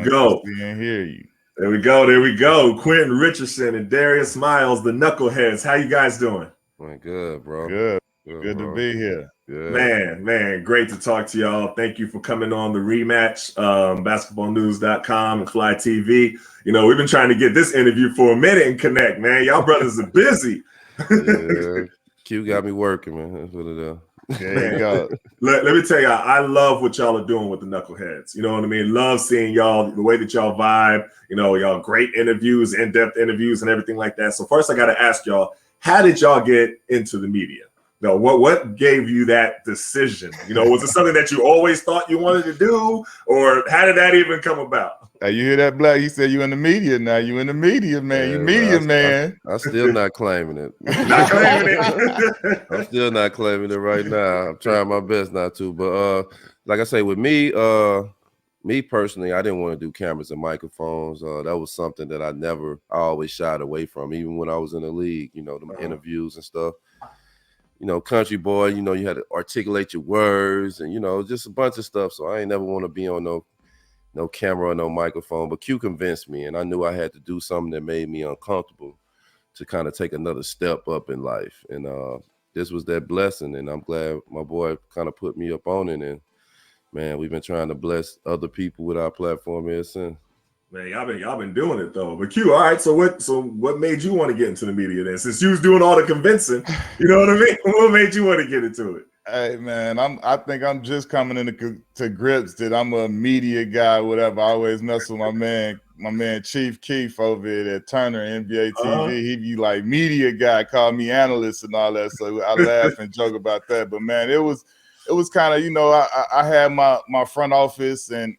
go. See and hear you. There we go. There we go. Quentin, Richardson, and Darius Miles, the Knuckleheads. How you guys doing? Good, bro. Good bro. to be here. Good. Man, great to talk to y'all. Thank you for coming on the rematch, basketballnews.com and Fly TV. You know, we've been trying to get this interview for a minute and connect, man. Y'all brothers are busy. Yeah, Q got me working, man. That's what it is. There you go. Let me tell y'all, I love what y'all are doing with the Knuckleheads. You know what I mean? Love seeing y'all, the way that y'all vibe, you know, y'all great interviews, in-depth interviews and everything like that. So first I got to ask y'all, how did y'all get into the media? You know, what gave you that decision? You know, was it something that you always thought you wanted to do, or how did that even come about? Hey, you hear that, Black? He said you in the media now. You in the media, man. You media, man. I'm still not claiming it. Not claiming it. I'm still not claiming it right now. I'm trying my best not to. But like I say, with me personally, I didn't want to do cameras and microphones. That was something that I always shied away from, even when I was in the league, you know, the interviews and stuff. You know, country boy, you know, you had to articulate your words and, you know, just a bunch of stuff. So I ain't never want to be on no camera or no microphone. But Q convinced me, and I knew I had to do something that made me uncomfortable to kind of take another step up in life. And this was that blessing, and I'm glad my boy kind of put me up on it. And, man, we've been trying to bless other people with our platform ever since. Man, y'all been doing it though. But Q, all right. So what made you want to get into the media then? Since you was doing all the convincing, you know what I mean? What made you want to get into it? Hey man, I think I'm just coming into grips that I'm a media guy, whatever. I always mess with my man Chief Keef over at Turner NBA TV. He be like media guy, call me analyst and all that. So I laugh and joke about that. But man, it was kind of, you know, I had my front office and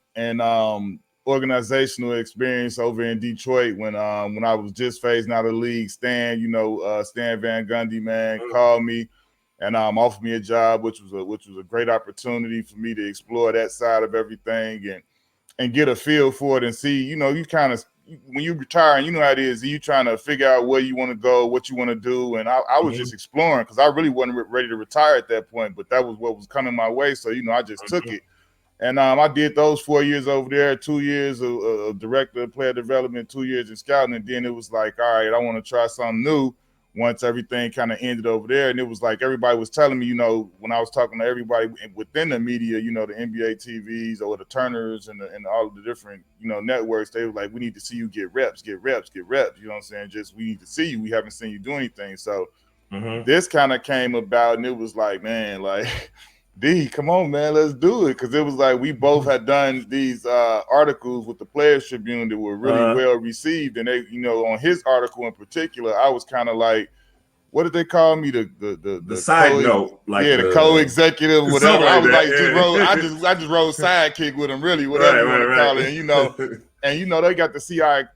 organizational experience over in Detroit when I was just phasing out of the league. Stan Van Gundy, man, called me and offered me a job, which was a great opportunity for me to explore that side of everything and get a feel for it and see, you know, you kind of, when you retire, and you know how it is, you trying to figure out where you want to go, what you want to do. And I was just exploring because I really wasn't ready to retire at that point, but that was what was coming my way. So, you know, I just took it. And I did those 4 years over there, 2 years of director of player development, 2 years in scouting. And then it was like, all right, I want to try something new once everything kind of ended over there. And it was like everybody was telling me, you know, when I was talking to everybody within the media, you know, the NBA TVs or the Turners and all of the different, you know, networks, they were like, we need to see you get reps. You know what I'm saying? Just we need to see you. We haven't seen you do anything. So this kind of came about and it was like, man, like, D, come on, man, let's do it. Because it was like we both had done these articles with the Players Tribune that were really well received. And they, you know, on his article in particular, I was kind of like, what did they call me? The side note, like the co-executive, whatever. Like I was that, like, I just rode sidekick with him, really, whatever you want to call it. And you know, they got to see our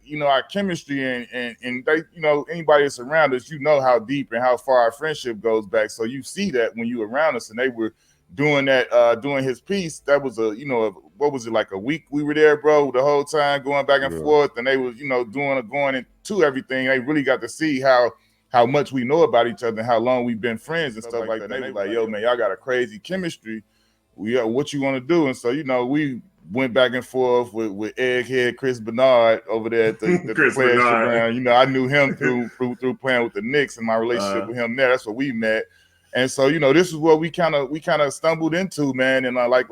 chemistry and they, you know, anybody that's around us, you know how deep and how far our friendship goes back. So you see that when you around us, and they were doing that, doing his piece. That was what was it, like a week we were there, bro, the whole time going back and forth, and they was, you know, going into everything. They really got to see how much we know about each other and how long we've been friends and stuff like that. And they was like, yo, man, y'all got a crazy chemistry. What you want to do? And so, you know, we went back and forth with Egghead Chris Bernard over there at the Players Tribune. You know, I knew him through playing with the Knicks and my relationship with him there. That's where we met. And so, you know, this is what we kind of stumbled into, man. And like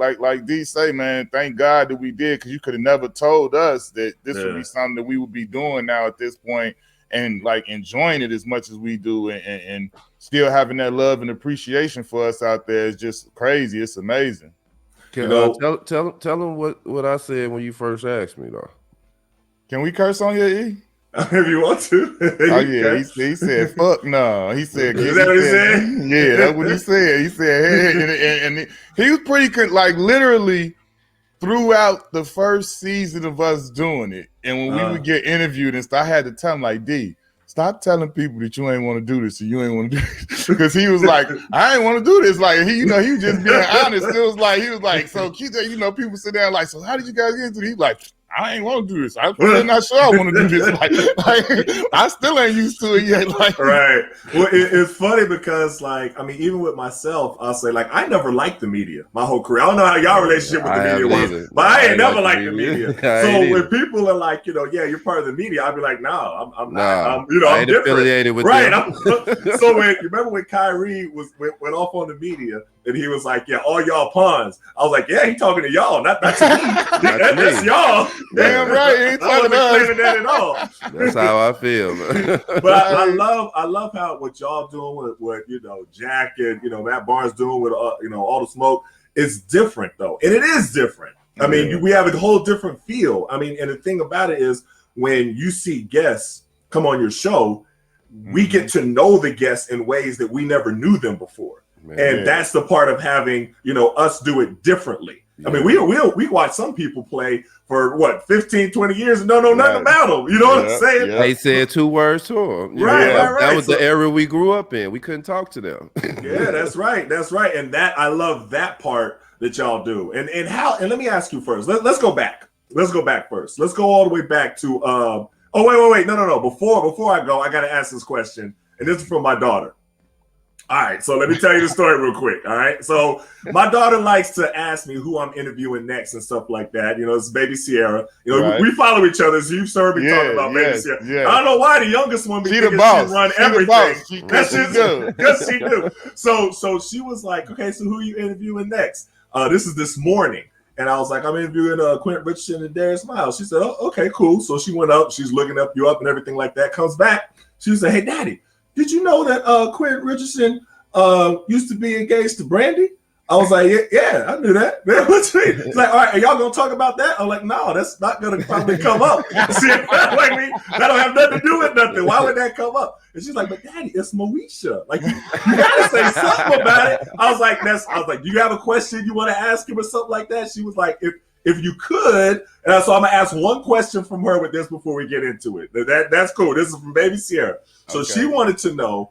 D say, man, thank God that we did, because you could have never told us that this would be something that we would be doing now at this point and like enjoying it as much as we do and still having that love and appreciation for us out there is just crazy. It's amazing. Tell them what I said when you first asked me, though. Can we curse on here, E? If you want to. Oh yeah, he said fuck no. He said, is that what he said? Yeah, that's what he said. He said, hey, and he was pretty like literally throughout the first season of us doing it. And when we would get interviewed and stuff, I had to tell him like, D, stop telling people that you ain't want to do this and you ain't want to do this. Because he was like, I ain't want to do this. Like, he was just being honest. It was like, he was like, so, you know, people sit down like, so how did you guys get into it? He was like, I ain't want to do this. I'm really not sure I want to do this. Like, I still ain't used to it yet. Like, right. Well, it's funny because, like, I mean, even with myself, I'll say, like, I never liked the media my whole career. I don't know how y'all relationship with the media was, but I ain't never liked the media. So when people are like, you know, yeah, you're part of the media, I'd be like, no, I'm not. You know, I'm different. Affiliated with right. them. So when you remember when Kyrie went off on the media and he was like, yeah, all y'all pawns. I was like, yeah, he talking to y'all, not to me. That's y'all. Damn right. He ain't I wasn't claiming that at all. That's how I feel. But I love how what y'all doing with you know, Jack and, you know, Matt Barnes doing with you know, all the smoke is different though, and it is different. I mean, we have a whole different feel. I mean, and the thing about it is when you see guests come on your show, we get to know the guests in ways that we never knew them before. Man. And that's the part of having, you know, us do it differently. Yeah. I mean, we watch some people play for what, 15, 20 years and don't know nothing about them. You know what I'm saying? They said 2 words to them. Right. That was the era we grew up in. We couldn't talk to them. Yeah, that's right. That's right. And that I love that part that y'all do. And let me ask you first. Let's go back. Let's go back first. Let's go all the way back to wait. No. Before I go, I gotta ask this question. And this is from my daughter. All right, so let me tell you the story real quick. All right, so my daughter likes to ask me who I'm interviewing next and stuff like that. You know, it's baby Sierra. You know, we follow each other. So you've heard me talking about baby Sierra. Yeah. I don't know why the youngest one she the boss. She run everything. Yes, she do. So she was like, okay, so who are you interviewing next? This is this morning. And I was like, I'm interviewing Quentin, Richardson, and Darius Miles. She said, oh, okay, cool. So she went up. She's looking you up and everything like that. Comes back. She said, hey, Daddy, did you know that Quentin Richardson used to be engaged to Brandy? I was like, yeah, I knew that. It's like, all right, are y'all gonna talk about that? I'm like, no, that's not gonna probably come up. See, that don't have nothing to do with nothing. Why would that come up? And she's like, but Daddy, it's Moesha. Like, you gotta say something about it. I was like, do you have a question you want to ask him or something like that? She was like, if you could, and so I'm gonna ask one question from her with this before we get into it. That's cool. This is from baby Sierra. So she wanted to know,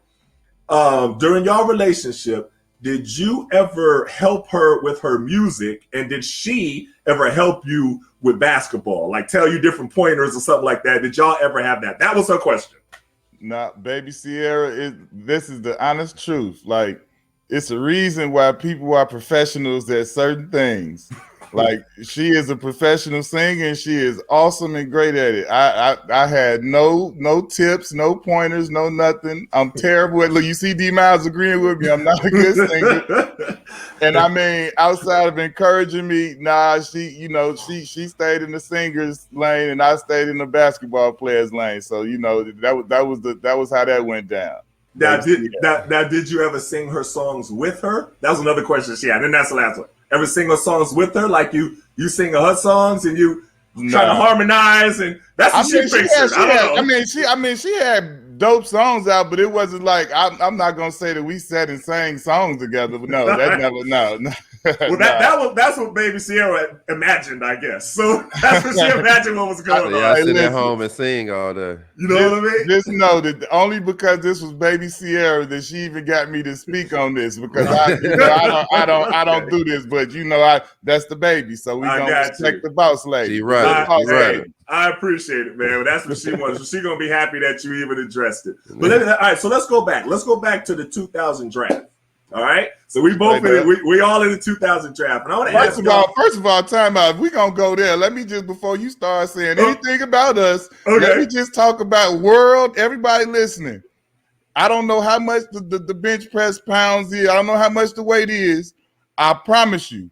during your relationship, did you ever help her with her music, and did she ever help you with basketball, like tell you different pointers or something like that? Did y'all ever have that? That was her question. Nah, baby Sierra, this is the honest truth. Like, it's a reason why people are professionals at certain things. Like, she is a professional singer and she is awesome and great at it. I had no tips, no pointers, no nothing. I'm terrible at, look, you see D Miles agreeing with me. I'm not a good singer. And I mean, outside of encouraging me, she stayed in the singer's lane and I stayed in the basketball player's lane. So, you know, that was how that went down. Now, did you ever sing her songs with her? That was another question she had. And that's the last one. Ever sing her songs with her? Like you sing her songs and you try to harmonize, and that's what she pictured. I mean, she had dope songs out, but it wasn't like I'm not gonna say that we sat and sang songs together. But no, that never. No. Well, that's what baby Sierra imagined, I guess. So that's what she imagined what was going on. I sit at home and sing all day. You know what I mean? Just know that only because this was baby Sierra that she even got me to speak on this, because I don't do this, but that's the baby, so we gonna respect the boss lady. She right. I appreciate it, man. That's what she wants. So she's gonna be happy that you even addressed it. But all right, so let's go back. Let's go back to the 2000 draft. All right, so we both we all in the 2000 draft, and I want to ask first of all, time out. We're gonna go there. Let me just, before you start saying anything about us, let me just talk about world. Everybody listening, I don't know how much the bench press pounds is. I don't know how much the weight is. I promise you,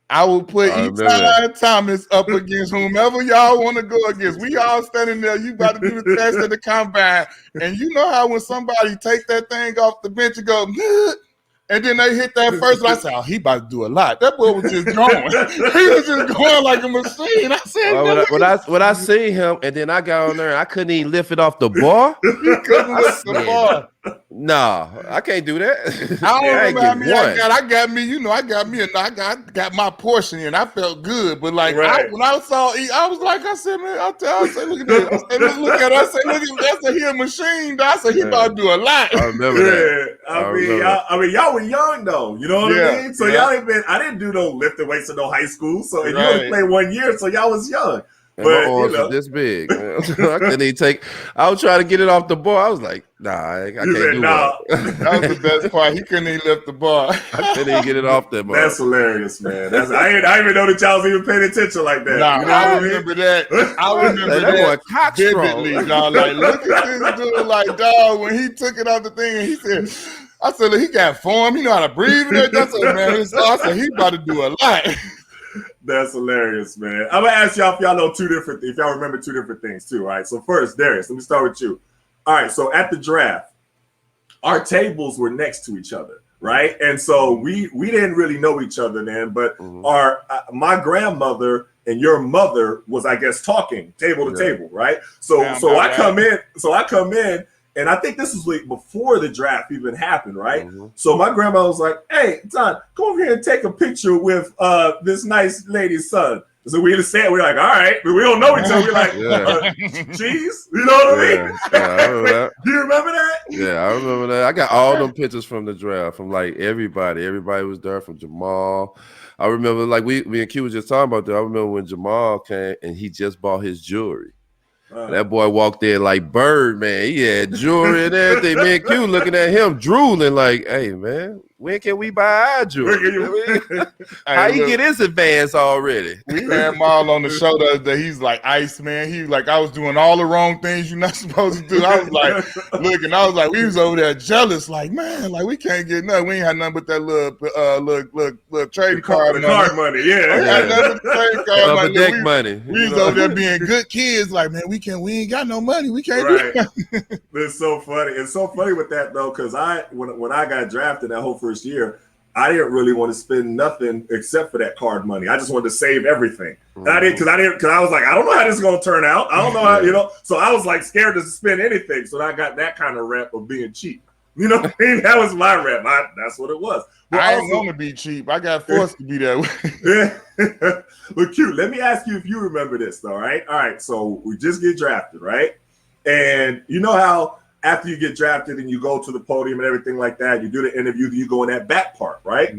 I will put Eli Thomas up against whomever y'all want to go against. We all standing there. You about to do the test at the combine, and you know how when somebody take that thing off the bench and go. And then they hit that first one. I said, he about to do a lot. That boy was just going. He was just going like a machine. I said, when I see him, and then I got on there, and I couldn't even lift it off the bar. He couldn't lift the bar. No, I can't do that. I got my portion in. I felt good, but like when I saw E, I was like, I said, man, I said, look at this. I said, look at us. I said, he a machine. I said, he about to do a lot. I remember that. I mean, y'all were young though. You know what I mean? So y'all ain't been. I didn't do no lifting weights in no high school. So you only played 1 year, so y'all was young. And my arms are this big. Man. I couldn't even take. I was trying to get it off the bar. I was like, nah, I can't do that. That was the best part. He couldn't even lift the bar. I couldn't even get it off the bar. That's hilarious, man. I didn't know that y'all was even paying attention like that. Nah, you know I remember that. I remember that vividly, dog. Like, look at this dude, like, dog, when he took it off the thing and he said, I said, look, he got form. He know how to breathe and everything. I said, man, I said, he about to do a lot. That's hilarious, man. I'm gonna ask y'all if y'all know if y'all remember two different things too. All right. So first, Darius, let me start with you. All right. So at the draft, our tables were next to each other, right? And so we didn't really know each other then, but my grandmother and your mother was, I guess, talking table to table, right? So I come in. And I think this was like before the draft even happened, right? So my grandma was like, "Hey, Don, come over here and take a picture with this nice lady's son." So we just said, we're like, "All right," but we don't know each other. We're like, "Cheese," you know what I mean? Yeah, I remember that. Do you remember that? Yeah, I remember that. I got all them pictures from the draft from like everybody. Everybody was there from Jamal. I remember like me and Q was just talking about that. I remember when Jamal came and he just bought his jewelry. That boy walked there like Birdman. He had jewelry and everything. Me and Q looking at him, drooling like, "Hey, man, when can we buy our jewelry?" How he get his advance already? We had Maul on the show the other day. He's like, "Ice, man." He was like, "I was doing all the wrong things you're not supposed to do." I was like, looking, I was like, we was over there jealous, like, man, like we can't get nothing. We ain't had nothing but that little trading card money. Card money, yeah. We had nothing but trading card money. Deck money. We was over there being good kids, like, man, we ain't got no money. We can't do that. It's so funny. It's so funny with that though, because when I got drafted that whole first year, I didn't really want to spend nothing except for that card money. I just wanted to save everything. And I didn't because I was like, I don't know how this is gonna turn out. I don't know how, so I was like scared to spend anything. So I got that kind of rep of being cheap. You know what I mean? That was my rep. That's what it was. But I ain't want to be cheap. I got forced to be that way. But Q, let me ask you if you remember this, though, right? All right, so we just get drafted, right? And you know how after you get drafted and you go to the podium and everything like that, you do the interview, then you go in that back part, right?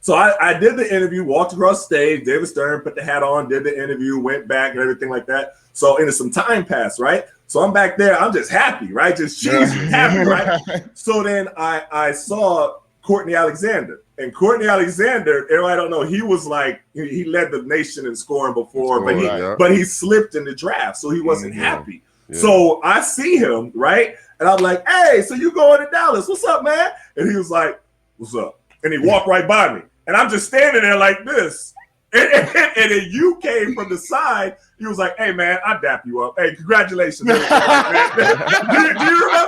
So I did the interview, walked across stage, David Stern, put the hat on, did the interview, went back and everything like that. So some time passed, right? So I'm back there. I'm just happy, right? Just cheesy, happy, right? So then I saw Courtney Alexander. And Courtney Alexander, everybody don't know, he was like, he led the nation in scoring before, but he slipped in the draft, so he wasn't happy. Yeah. So I see him, right? And I'm like, "Hey, so you going to Dallas? What's up, man?" And he was like, "What's up?" And he walked right by me. And I'm just standing there like this. And then you came from the side. He was like, "Hey, man, I dap you up. Hey, congratulations." do you remember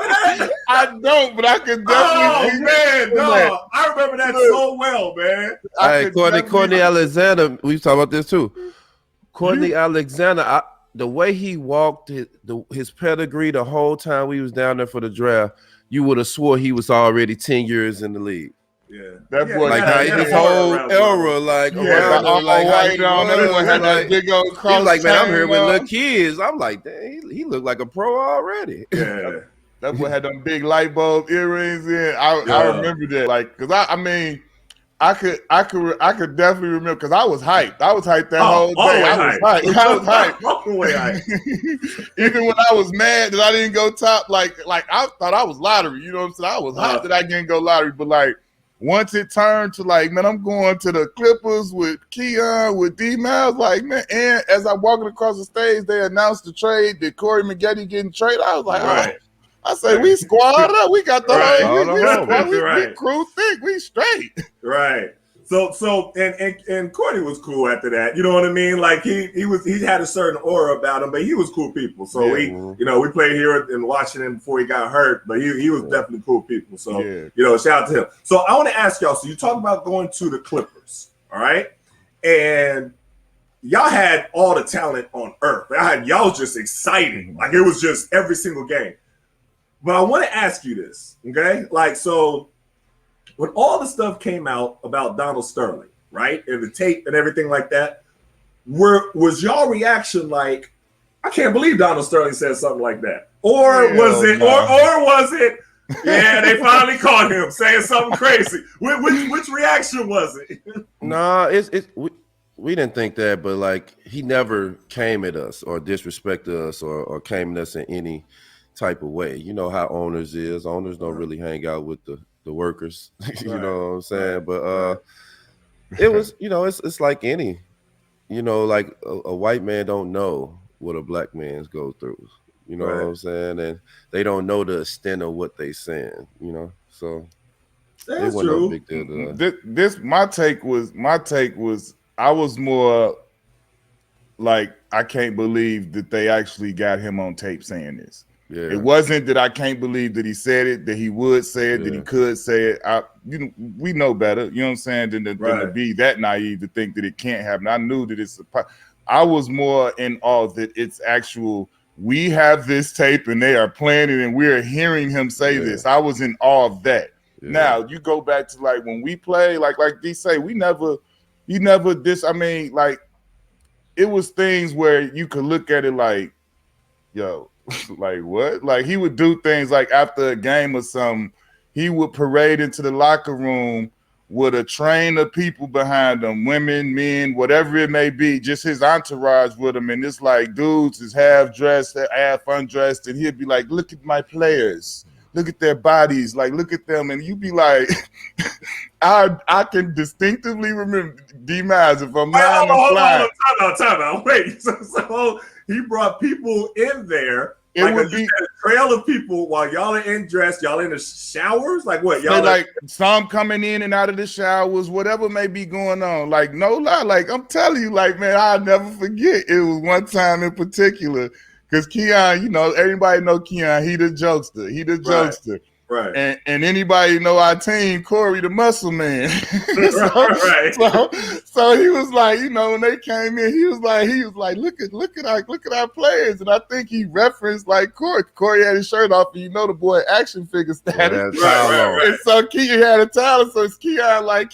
that? I don't, but I can definitely. Oh, man, no. I remember that so well, man. Hey, Courtney Alexander, we talking about this too. Courtney Alexander, the way he walked, his pedigree the whole time we was down there for the draft, you would have swore he was already 10 years in the league. Yeah, that boy, like his whole era, like around, everyone had that big old cross. He was like, "Man, I'm here with little kids." I'm like, "Dang, he looked like a pro already." Yeah, that boy had them big light bulb earrings in. I remember that, like, because I could definitely remember because I was hyped. I was hyped that whole day. I was hyped. Even when I was mad that I didn't go top, like I thought I was lottery. You know what I'm saying? I was hyped that I didn't go lottery, but like. Once it turned to like, man, I'm going to the Clippers with Keon, with D-Miles, like, man, and as I'm walking across the stage, they announced the trade that Corey Maggette getting traded. I was like, I say, we squad up. We got the whole, we crew thick. We straight. Right. So and Courtney was cool after that. You know what I mean? Like he had a certain aura about him, but he was cool people. So we played here in Washington before he got hurt, but he was definitely cool people. So shout out to him. So I want to ask y'all. So you talk about going to the Clippers, all right? And y'all had all the talent on earth. Y'all was just exciting. Like it was just every single game. But I want to ask you this, okay? Like so. When all the stuff came out about Donald Sterling, right, and the tape and everything like that, was y'all reaction like, "I can't believe Donald Sterling said something like that," or was it, yeah, they finally caught him saying something crazy? Which reaction was it? Nah, we didn't think that, but like he never came at us or disrespected us or came at us in any type of way. You know how owners is. Owners don't really hang out with the workers. You know what I'm saying? But it was, it's like any, like a white man don't know what a black man's go through. You know what I'm saying? And they don't know the extent of what they saying, So that's true. No big deal to my take was I was more like, I can't believe that they actually got him on tape saying this. Yeah. It wasn't that I can't believe that he said it, that he would say it, that he could say it. We know better, you know what I'm saying, than to be that naive to think that it can't happen. I knew that I was more in awe that it's actual. We have this tape and they are playing it and we're hearing him say this. I was in awe of that. Yeah. Now you go back to like when we play, like D say, he never I mean, like it was things where you could look at it like, yo, like what? Like he would do things like after a game or something, he would parade into the locker room with a train of people behind him, women, men, whatever it may be, just his entourage with him. And it's like dudes is half dressed, half undressed, and he'd be like, look at my players. Look at their bodies, like look at them, and you be like, I can distinctively remember D-Miles if I'm lying, I'm flying. Time out. Wait, so he brought people in there. It like would be a trail of people while y'all are in dress, y'all in the showers, like what? Y'all like some coming in and out of the showers, whatever may be going on. Like no lie, like I'm telling you, like man, I'll never forget. It was one time in particular. Because Keon, everybody know Keon. He the jokester. Right. And anybody know our team, Corey the muscle man. So he was like, when they came in, he was like, look at our players. And I think he referenced like Corey. Corey had his shirt off, and the boy action figure status. Right. And so Keon had a towel, so it's Keon like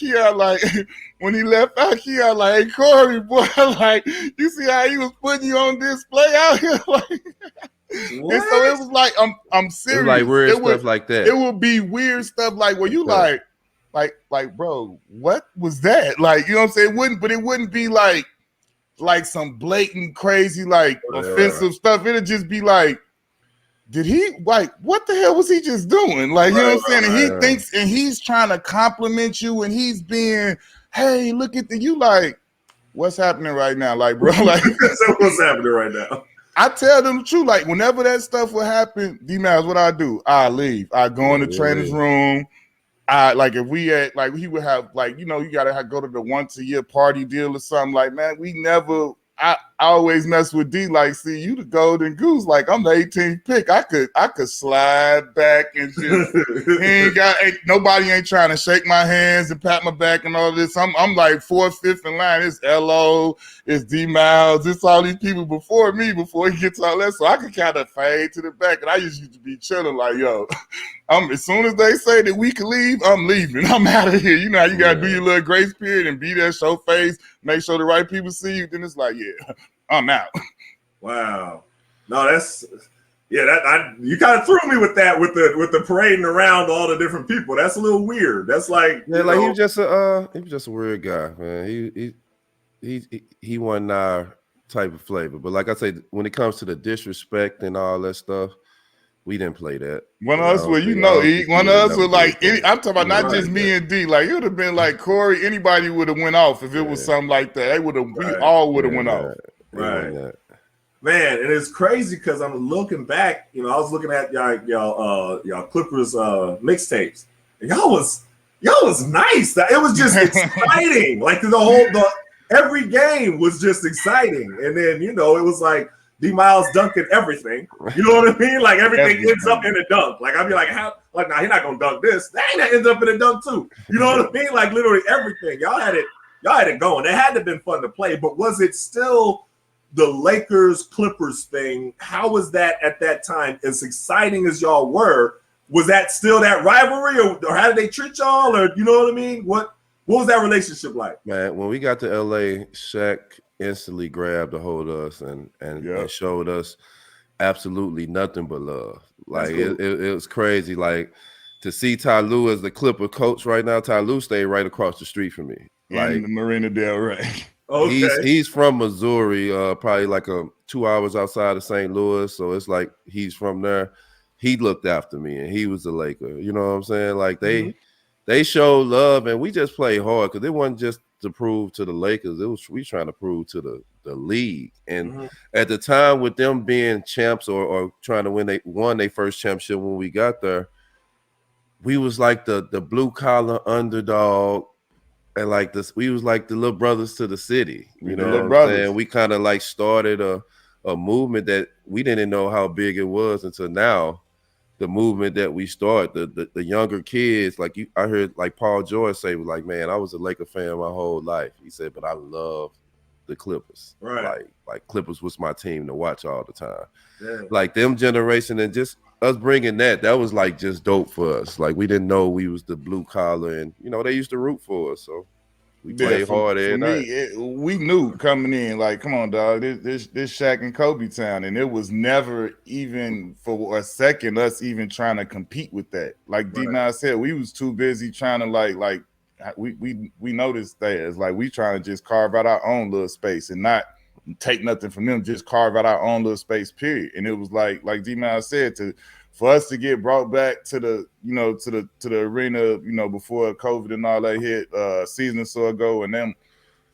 when he left out, Keon like, hey Corey, boy, like you see how he was putting you on display out here, like. What? And so it was like I'm serious. It was like weird stuff like that. It would be weird stuff like where you like bro, what was that? Like, you know what I'm saying? It wouldn't be like some blatant crazy like offensive stuff. It'd just be like, did he like what the hell was he just doing? Like, you know what I'm saying? And he thinks and he's trying to compliment you and he's being, hey, look at you like, what's happening right now? Like, bro, like what's happening right now? I tell them the truth. Like, whenever that stuff would happen, D-Miles, what I do? I leave. I go in the trainer's room. If we had, like, he would have, like, you gotta go to the once a year party deal or something. Like, man, we never. I always mess with D. Like, see, you the golden goose. Like, I'm the 18th pick. I could slide back and just nobody ain't trying to shake my hands and pat my back and all this. I'm like 4th, 5th in line. It's LO, it's D-Miles, it's all these people before me before he gets all that. So I could kind of fade to the back, and I just used to be chilling like, yo. As soon as they say that we can leave, I'm leaving. I'm out of here. You know how you gotta do your little grace period and be there, show face, make sure the right people see you. Then it's like, yeah, I'm out. Wow. No, you kind of threw me with that, with the parading around all the different people. That's a little weird. That's like, he was just a weird guy, man. He wasn't our type of flavor. But like I say, when it comes to the disrespect and all that stuff, we didn't play that. One of us would, one of us would like. I'm talking about not just me and D. Like it would have been like Corey. Anybody would have went off if it was something like that. They would have. We all would have went off. Right, man. And it's crazy because I'm looking back. I was looking at y'all Clippers mixtapes. And y'all was nice. It was just exciting. Like every game was just exciting. And then it was like. D-Miles dunking everything. You know what I mean? Like everything ends up in a dunk. Like I'd be like, how? Like, nah, he's not gonna dunk this. That ends up in a dunk too. You know what I mean? Like literally everything. Y'all had it going. It had to have been fun to play, but was it still the Lakers Clippers thing? How was that at that time? As exciting as y'all were, was that still that rivalry, or how did they treat y'all? Or you know what I mean? What was that relationship like? Man, when we got to LA, Shaq instantly grabbed a hold of us and showed us absolutely nothing but love. Like cool. it was crazy. Like to see Ty Lue as the Clipper coach right now. Ty Lue stayed right across the street from me. Like in the Marina Del Rey. Okay. He's from Missouri, probably like 2 hours outside of St. Louis. So it's like he's from there. He looked after me, and he was a Laker. You know what I'm saying? Like they showed love, and we just played hard because it wasn't just to prove to the Lakers. It was we trying to prove to the league. And at the time, with them being champs or trying to win, they won their first championship when we got there. We was like the blue collar underdog. And like this, we was like the little brothers to the city. You know what I'm saying? We kind of like started a movement that we didn't know how big it was until now. The movement that we start, the younger kids, like I heard like Paul George say, was like, man, I was a Laker fan my whole life. He said, but I love the Clippers. Right. Like Clippers was my team to watch all the time. Yeah. Like them generation and just us bringing that was like just dope for us. Like we didn't know we was the blue collar, and they used to root for us. So we played hard every night. We knew coming in, like, come on, dog, this Shaq and Kobe town, and it was never even for a second us even trying to compete with that. Like D9 said, we was too busy trying to like we noticed that it's like we trying to just carve out our own little space and not take nothing from them, just carve out our own little space, period. And it was like D9 said, for us to get brought back to the to the arena, before COVID and all that hit season or so ago, and then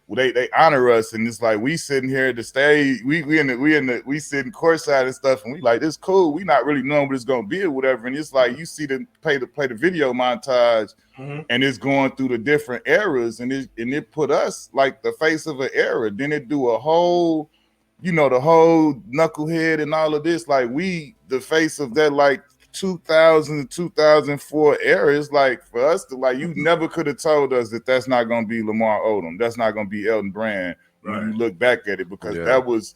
they honor us, and it's like we sitting here at the stage, we sitting courtside and stuff, and we like, this cool. We not really knowing what it's gonna be or whatever, and it's like you see them play the video montage, and it's going through the different eras, and it put us like the face of an era. Then it do a whole, the whole knucklehead and all of this, like we the face of that like 2000 to 2004 era. Is like for us to like, you never could have told us that that's not going to be Lamar Odom, that's not going to be Elton Brand when you look back at it, because that was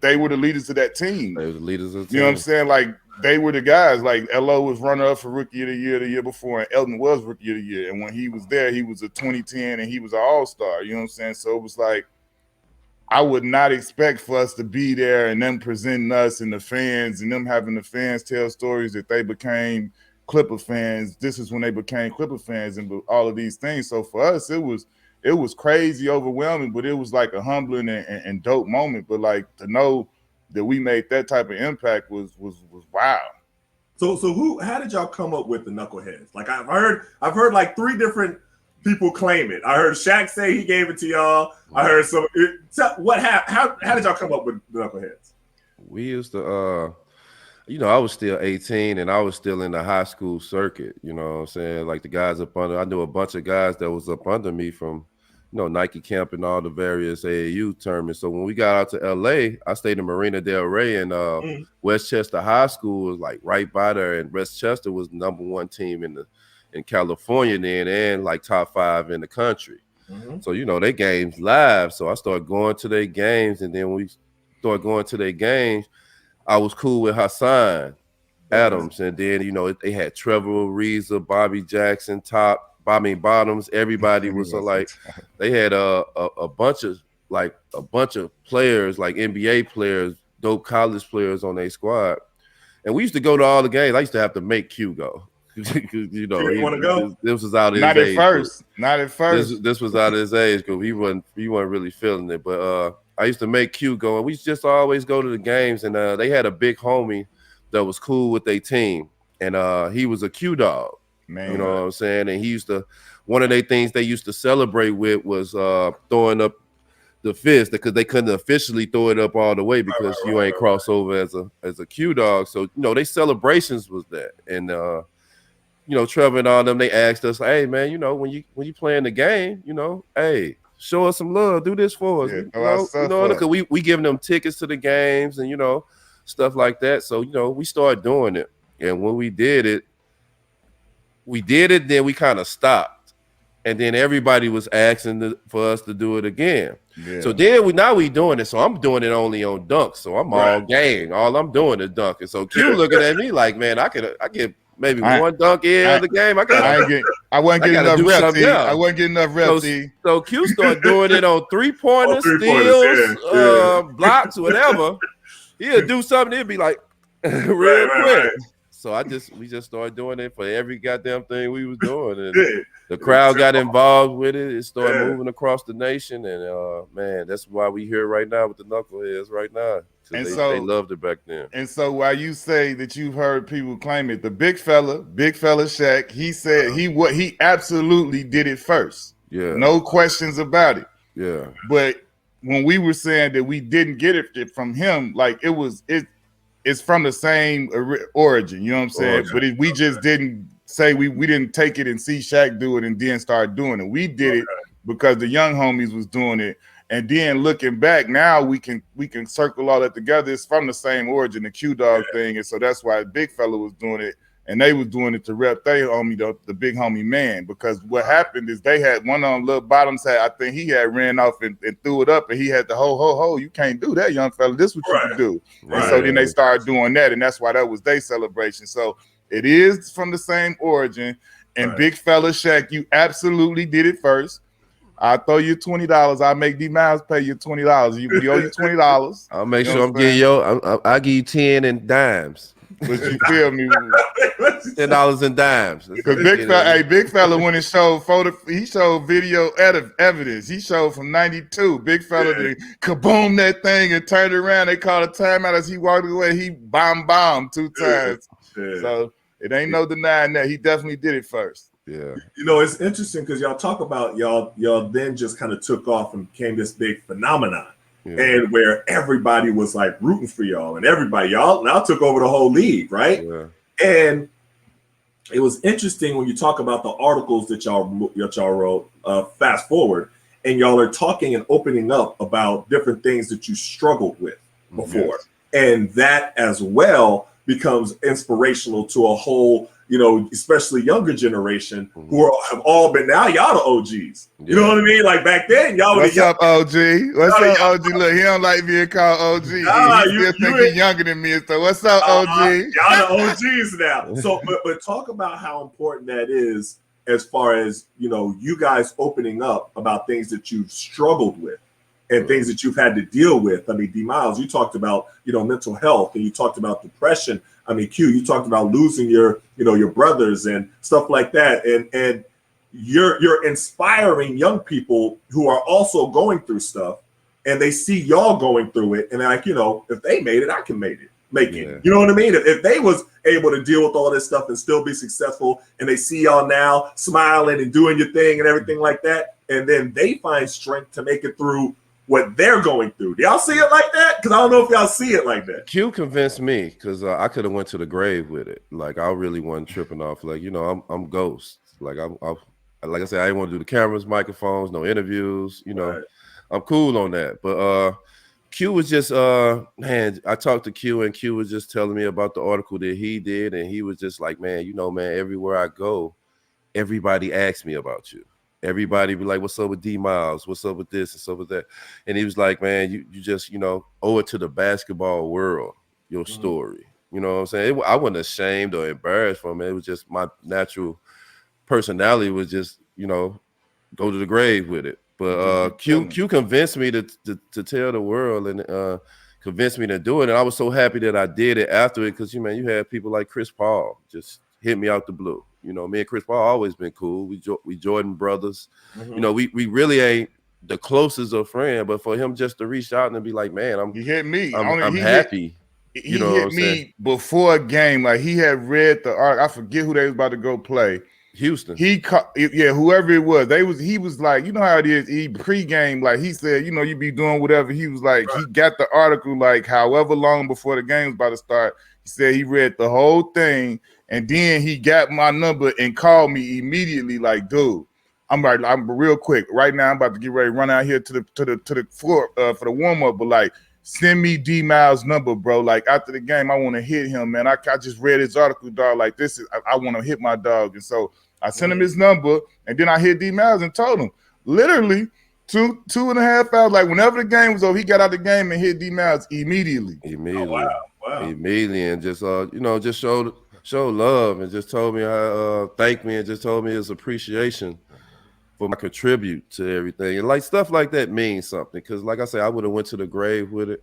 they were the leaders of that team. They were the leaders of the team. You know what I'm saying? Like they were the guys. Like LO was runner up for Rookie of the year before, and Elton was Rookie of the Year. And when he was there, he was a 2010 and he was an all-star. You know what I'm saying? So it was like, I would not expect for us to be there and them presenting us and the fans and them having the fans tell stories that they became Clipper fans. This is when they became Clipper fans and all of these things. So for us, it was crazy, overwhelming, but it was like a humbling and dope moment. But like to know that we made that type of impact was wow. So how did y'all come up with the Knuckleheads? Like I've heard like 3 different people claim it. I heard Shaq say he gave it to y'all. I heard some. How did y'all come up with the Knuckleheads? We used to, I was still 18 and I was still in the high school circuit. You know what I'm saying? Like the guys up under, I knew a bunch of guys that was up under me from, Nike camp and all the various AAU tournaments. So when we got out to LA, I stayed in Marina Del Rey, and Westchester High School was like right by there, and Westchester was the #1 team in California then, and like top 5 in the country. So, they games live. So I started going to their games. And then when we started going to their games, I was cool with Hassan Adams. And then, they had Trevor Ariza, Bobby Jackson, Bottoms. Everybody was like, they had a bunch of players, like NBA players, dope college players on their squad. And we used to go to all the games. I used to have to make Q go. He didn't want to go. This was out of his age. Not at first. This was out of his age group. He wasn't really feeling it. But I used to make Q go, and we just always go to the games. And they had a big homie that was cool with their team, and he was a Q dog. Man, you know what I'm saying? And he used to, one of their things they used to celebrate with was throwing up the fist, because they couldn't officially throw it up all the way because you ain't cross over as a Q dog. So they celebrations was that, and Trevor and all them, they asked us, hey man, when you playing the game, hey, show us some love, do this for us, because we giving them tickets to the games and stuff like that. So we started doing it, and when we did it, then we kind of stopped, and then everybody was asking for us to do it again. Yeah. So then we doing it. So I'm doing it only on dunks. So I'm all game. All I'm doing is dunking. So Q looking at me like, man, I get maybe one dunk in the game. I wasn't getting enough reps. I wasn't getting enough reps. So Q started doing it on 3-pointers, steals, blocks, whatever. He'll do something. It'd be like real quick. So we just started doing it for every goddamn thing we was doing, and Yeah. the crowd got involved with it. It started Yeah. moving across the nation, and man, that's why we here right now with the Knuckleheads right now, And because so they loved it back then. And so while you say that you've heard people claim it, the big fella Shaq, he said he absolutely did it first. Yeah. No questions about it. Yeah. But when we were saying that we didn't get it from him, like it's from the same origin, you know what I'm saying? But we just didn't say we didn't take it and see Shaq do it and then start doing it. We did it because the young homies was doing it. And then looking back, now we can circle all that together. It's from the same origin, the Q Dog thing, and so that's why Big Fella was doing it, and they was doing it to rep their homie, the big homie man. Because what happened is they had one of them little bottoms had, I think he had ran off and threw it up, and he had the ho, you can't do that, young fella. This what you can do. And so then they started doing that, and that's why that was their celebration. So it is from the same origin. And Big Fella Shaq, you absolutely did it first. I'll throw you $20. I'll make D Miles pay you $20. You owe you $20. I'll make sure I'm getting I'll give you 10 in dimes. But you feel me? $10 in dimes. Because Big Fella when it showed he showed video evidence. He showed from 92. Big Fella to kaboom that thing and turned around. They called a timeout as he walked away. He bombed 2 times. So it ain't no denying that. He definitely did it first. Yeah. You know, it's interesting because y'all talk about y'all then just kind of took off and became this big phenomenon. Yeah. And where everybody was like rooting for y'all, and y'all now took over the whole league, right? Yeah. And it was interesting when you talk about the articles that y'all wrote, fast forward, and y'all are talking and opening up about different things that you struggled with before. Yes. And that as well becomes inspirational to a whole, you know, especially younger generation who have all been, now y'all the OGs. You know what I mean? Like back then, y'all What's up, OG? What's up, OG? Look, he don't like being called OG. He still think he's younger than me. So what's up, OG? Y'all the OGs now. So, but talk about how important that is as far as, you know, you guys opening up about things that you've struggled with and things that you've had to deal with. I mean, D Miles, you talked about, you know, mental health, and you talked about depression. I mean, Q, you talked about losing your brothers and stuff like that. And you're inspiring young people who are also going through stuff, and they see y'all going through it. And like, you know, if they made it, I can make it. You know what I mean? If they was able to deal with all this stuff and still be successful, and they see y'all now smiling and doing your thing and everything like that, and then they find strength to make it through what they're going through. Do y'all see it like that? Because I don't know if y'all see it like that. Q convinced me, because I could have went to the grave with it. Like, I really wasn't tripping off. Like, you know, I'm Ghost. Like, like I said, I didn't want to do the cameras, microphones, no interviews. You know, I'm cool on that. But Q was just, man, I talked to Q, and Q was just telling me about the article that he did, and he was just like, man, you know, man, everywhere I go, everybody asks me about you. Everybody be like, what's up with D Miles? What's up with this and stuff with that? And he was like, man, you just, you know, owe it to the basketball world, your story. You know what I'm saying? I wasn't ashamed or embarrassed from it. It was just my natural personality was just, you know, go to the grave with it. But Q convinced me to tell the world, and convinced me to do it. And I was so happy that I did it after it, because, you had people like Chris Paul just hit me out the blue. You know, me and Chris Paul always been cool. We Jordan brothers. You know, we really ain't the closest of friend, but for him just to reach out and be like, man, he hit me. I'm happy. He hit me before a game. Like, he had read the article. I forget who they was about to go play. Houston. Whoever it was. He was like, you know how it is. He pregame, like he said, you know, you be doing whatever. He was like, he got the article like however long before the game was about to start. He said he read the whole thing. And then he got my number and called me immediately, like, dude, I'm real quick. Right now, I'm about to get ready to run out here to the floor for the warm-up, but like, send me D Miles' number, bro. Like, after the game, I want to hit him, man. I just read his article, dog. Like, I want to hit my dog. And so I sent him his number, and then I hit D Miles and told him, literally, two and a half hours, like whenever the game was over, he got out the game and hit D Miles immediately. Oh, wow. Immediately, and just just showed love, and just told me thanked me, and just told me his appreciation for my contribute to everything. And like stuff like that means something, because like I said, I would have went to the grave with it.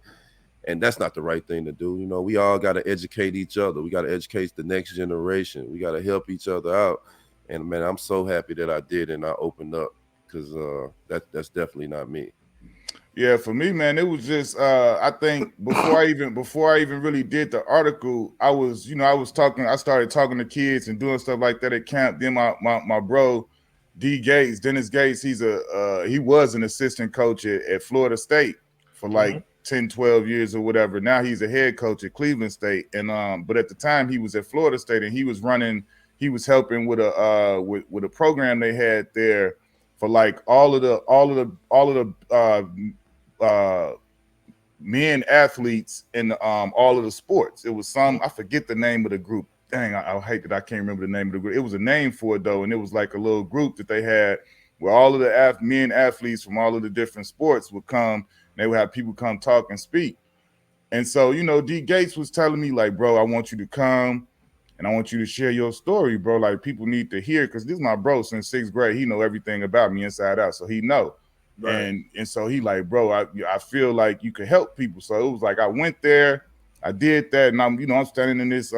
And that's not the right thing to do. You know, we all got to educate each other. We got to educate the next generation. We got to help each other out. And man, I'm so happy that I did and I opened up, because that's definitely not me. Yeah, for me, man, it was just I think before I even really did the article, I started talking to kids and doing stuff like that at camp. Then my bro Dennis Gates, he was an assistant coach at Florida State for like 10, 12 years or whatever. Now he's a head coach at Cleveland State. And but at the time he was at Florida State, and he was helping with a program they had there for like all of the men athletes in all of the sports. It was I forget the name of the group. Dang, I hate that I can't remember the name of the group. It was a name for it though, and it was like a little group that they had where all of the men athletes from all of the different sports would come. They would have people come talk and speak. And so, D Gates was telling me like, bro, I want you to come and I want you to share your story, bro. Like, people need to hear, because this is my bro since 6th grade. He know everything about me inside out, so he know. Right. And so he like, bro, I feel like you could help people. So it was like I went there, I did that, and I'm standing in this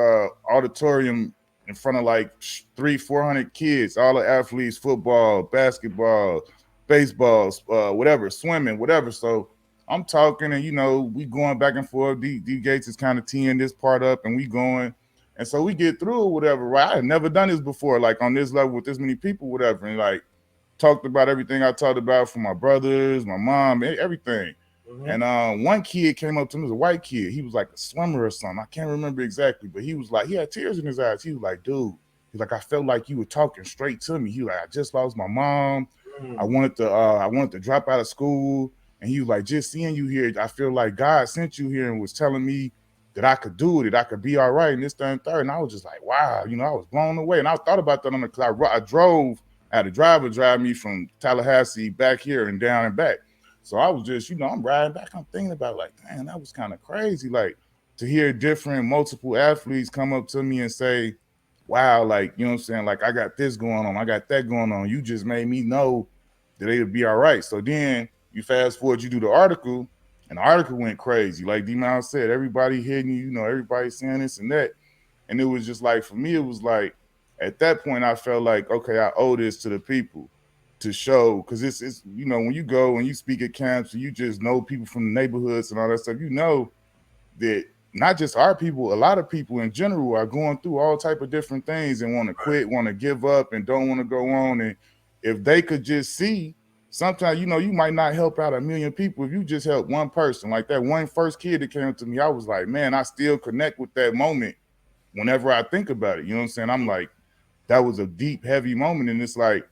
auditorium in front of like 300-400 kids, all the athletes, football, basketball, baseball, whatever, swimming, whatever. So I'm talking, and we going back and forth. D Gates is kind of teeing this part up, and we going, and so we get through or whatever. Right? I had never done this before, like on this level with this many people, whatever, and like talked about everything I talked about from my brothers, my mom, everything. Mm-hmm. And one kid came up to me, it was a white kid. He was like a swimmer or something. I can't remember exactly, but he was like, he had tears in his eyes. He was like, dude, he's like, I felt like you were talking straight to me. He was like, I just lost my mom. I wanted to drop out of school. And he was like, just seeing you here, I feel like God sent you here and was telling me that I could do it, that I could be all right, and this, that, and third. And I was just like, wow, I was blown away. And I thought about that on the cloud. I had a driver drive me from Tallahassee back here and down and back. So I was just, I'm riding back. I'm thinking about like, man, that was kind of crazy. Like, to hear multiple athletes come up to me and say, wow, like, you know what I'm saying? Like, I got this going on. I got that going on. You just made me know that they would be all right. So then you fast forward, you do the article, and the article went crazy. Like D-Miles said, everybody hitting you, everybody saying this and that. And it was just like, for me, it was like, at that point, I felt like, okay, I owe this to the people to show, because it's when you go and you speak at camps and you just know people from the neighborhoods and all that stuff, that not just our people, a lot of people in general are going through all type of different things and want to quit, want to give up, and don't want to go on. And if they could just see, sometimes, you might not help out 1 million people. If you just help one person, like that one first kid that came up to me, I was like, man, I still connect with that moment whenever I think about it. You know what I'm saying? I'm like, that was a deep, heavy moment. And it's like,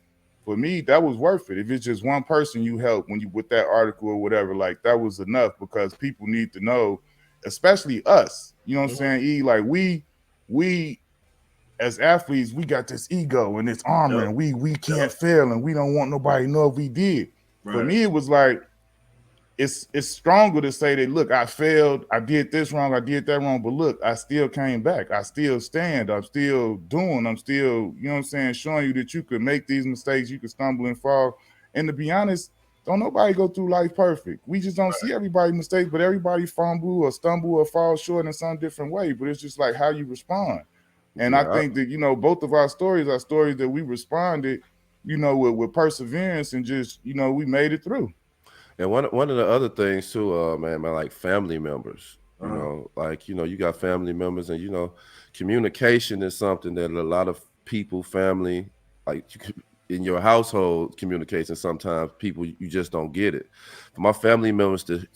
for me, that was worth it. If it's just one person you help with that article or whatever, like, that was enough, because people need to know, especially us, you know what I'm saying? Like, we as athletes, we got this ego and this armor, and we can't fail, and we don't want nobody to know if we did. Right. For me, it was like, it's stronger to say that, look, I failed, I did this wrong, I did that wrong, but look, I still came back, I still stand, I'm still doing, I'm still, you know what I'm saying, showing you that you could make these mistakes, you could stumble and fall. And to be honest, don't nobody go through life perfect. We just don't see everybody's mistakes, but everybody fumble or stumble or fall short in some different way. But it's just like how you respond. And I think that, both of our stories are stories that we responded, with perseverance, and just, we made it through. And one of the other things too, man, like family members, like, you got family members, and, communication is something that a lot of people, family, like in your household, communication, sometimes people, you just don't get it. For my family members to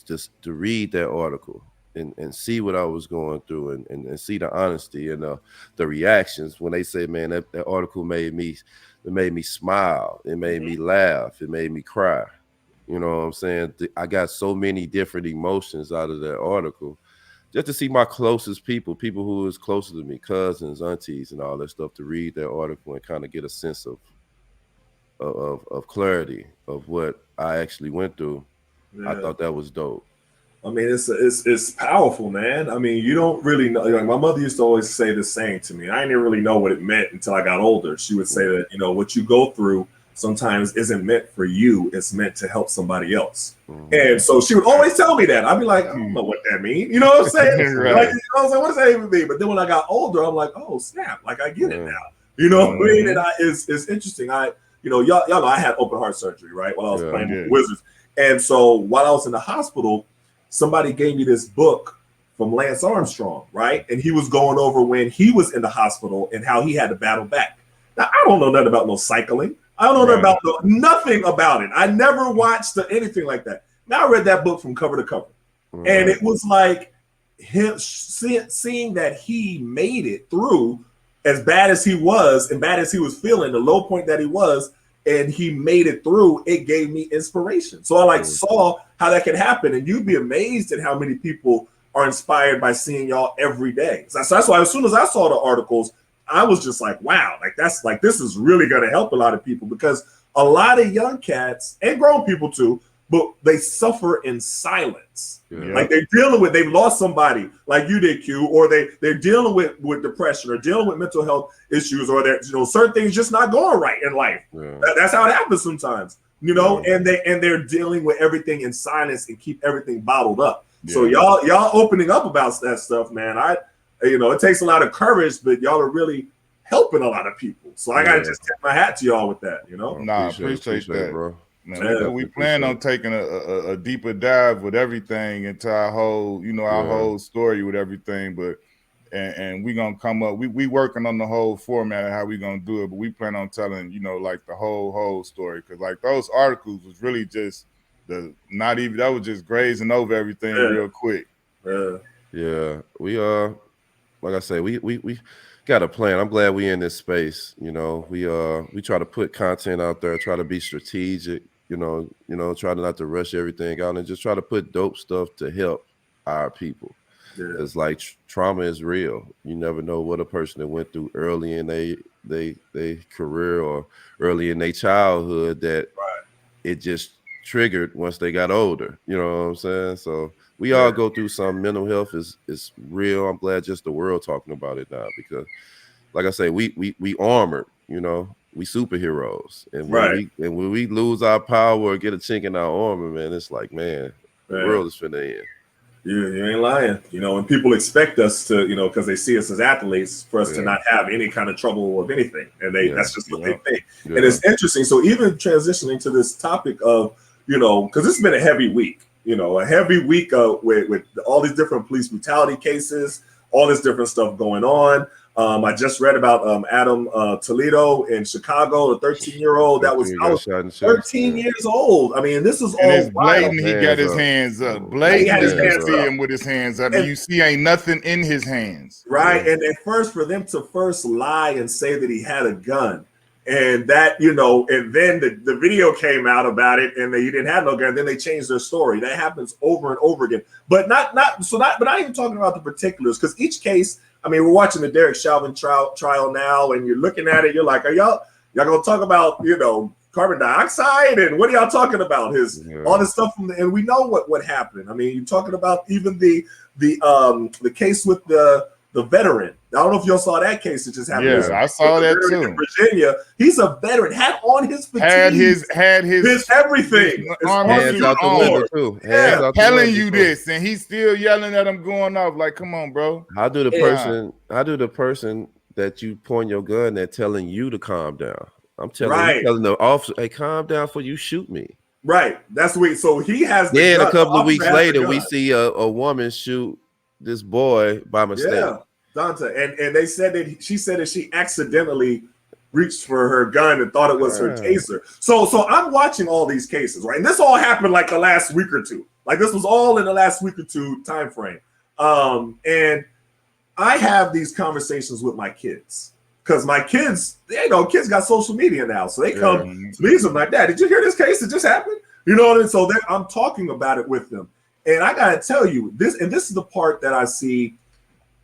read that article and see what I was going through, and see the honesty and the reactions when they say, man, that article made me smile, it made me laugh, it made me cry. You know what I'm saying? I got so many different emotions out of that article, just to see my closest people who is closer to me, cousins, aunties, and all that stuff, to read that article and kind of get a sense of clarity of what I actually went through. Yeah. I thought that was dope. I mean, it's powerful, man. I mean, you don't really know. Like, my mother used to always say the same to me. I didn't really know what it meant until I got older. She would say that, what you go through, sometimes isn't meant for you. It's meant to help somebody else. And so she would always tell me that. I'd be like, I don't know what that means. You know what I'm saying? Right. Like, you know what I'm saying? What does that even mean? But then when I got older, I'm like, oh snap! Like I get it now. You know what I mean? And it's interesting. Y'all know I had open heart surgery, right? While I was playing with the Wizards. And so while I was in the hospital, somebody gave me this book from Lance Armstrong, right? And he was going over when he was in the hospital and how he had to battle back. Now, I don't know nothing about no cycling. I don't know about nothing about it. I never watched anything like that. Now I read that book from cover to cover. And it was like him seeing that he made it through as bad as he was and bad as he was feeling, the low point that he was, and he made it through. It gave me inspiration. So I saw how that could happen, and you'd be amazed at how many people are inspired by seeing y'all every day. So that's why as soon as I saw the articles, I was just like, wow, this is really going to help a lot of people, because a lot of young cats and grown people too, but they suffer in silence. Like they've lost somebody like you did, Q, or they're dealing with depression or dealing with mental health issues, or they're, certain things just not going right in life. That's how it happens sometimes, and they're dealing with everything in silence and keep everything bottled up. So y'all opening up about that stuff, man. It takes a lot of courage, but y'all are really helping a lot of people. So I gotta just tip my hat to y'all with that, Nah, appreciate that, bro. Man, we plan on taking a deeper dive with everything into our whole, our whole story with everything. But and we gonna come up. We working on the whole format of how we gonna do it. But we plan on telling, like the whole story, because like those articles was really just that was just grazing over everything real quick. Yeah, we like I say, we got a plan. I'm glad we in this space. We try to put content out there, try to be strategic. Try not to rush everything out, and just try to put dope stuff to help our people. It's like trauma is real. You never know what a person that went through early in they career or early in their childhood that it just triggered once they got older. You know what I'm saying? So we all go through some. Mental health is real. I'm glad just the world talking about it now, because like I say, we armored, we superheroes. And when we lose our power or get a chink in our armor, man, it's like, man, the world is finna end. You ain't lying. And people expect us to, because they see us as athletes, for us to not have any kind of trouble with anything. And that's just what they think. And it's interesting. So even transitioning to this topic of, because this has been a heavy week, with all these different police brutality cases, all this different stuff going on. I just read about Adam Toledo in Chicago, a 13-year-old that was out 13 years old. I mean, this is all it's blatant. He got his hands up. Blatant. You see him with his hands up. And you see ain't nothing in his hands. Right. And at first, for them to first lie and say that he had a gun, and that, and then the video came out about it, and he didn't have no gun. Then they changed their story. That happens over and over again. But but not even talking about the particulars, because each case, I mean, we're watching the Derek Chauvin trial now, and you're looking at it. You're like, are y'all gonna talk about carbon dioxide, and what are y'all talking about? All this stuff and we know what happened. I mean, you're talking about even the case with the veteran. I don't know if y'all saw that case that just happened. Yeah, I saw that too. In Virginia, he's a veteran. Had on his fatigues, had his everything. Hands out the window too. Telling you this, and he's still yelling at him, going off like, "Come on, bro." How do the person that you point your gun at telling you to calm down? I'm telling the officer, "Hey, calm down before you shoot me." Right. That's weak. So he has. Then a couple of weeks later, we see a woman shoot this boy by mistake. Yeah, Dante. And she said that she accidentally reached for her gun and thought it was her taser. So I'm watching all these cases, right? And this all happened like the last week or two. Like this was all in the last week or two time frame. And I have these conversations with my kids, because my kids, kids got social media now. So they come to me and I'm like, Dad, did you hear this case that just happened? You know what I mean? So I'm talking about it with them. And I got to tell you this, and this is the part that I see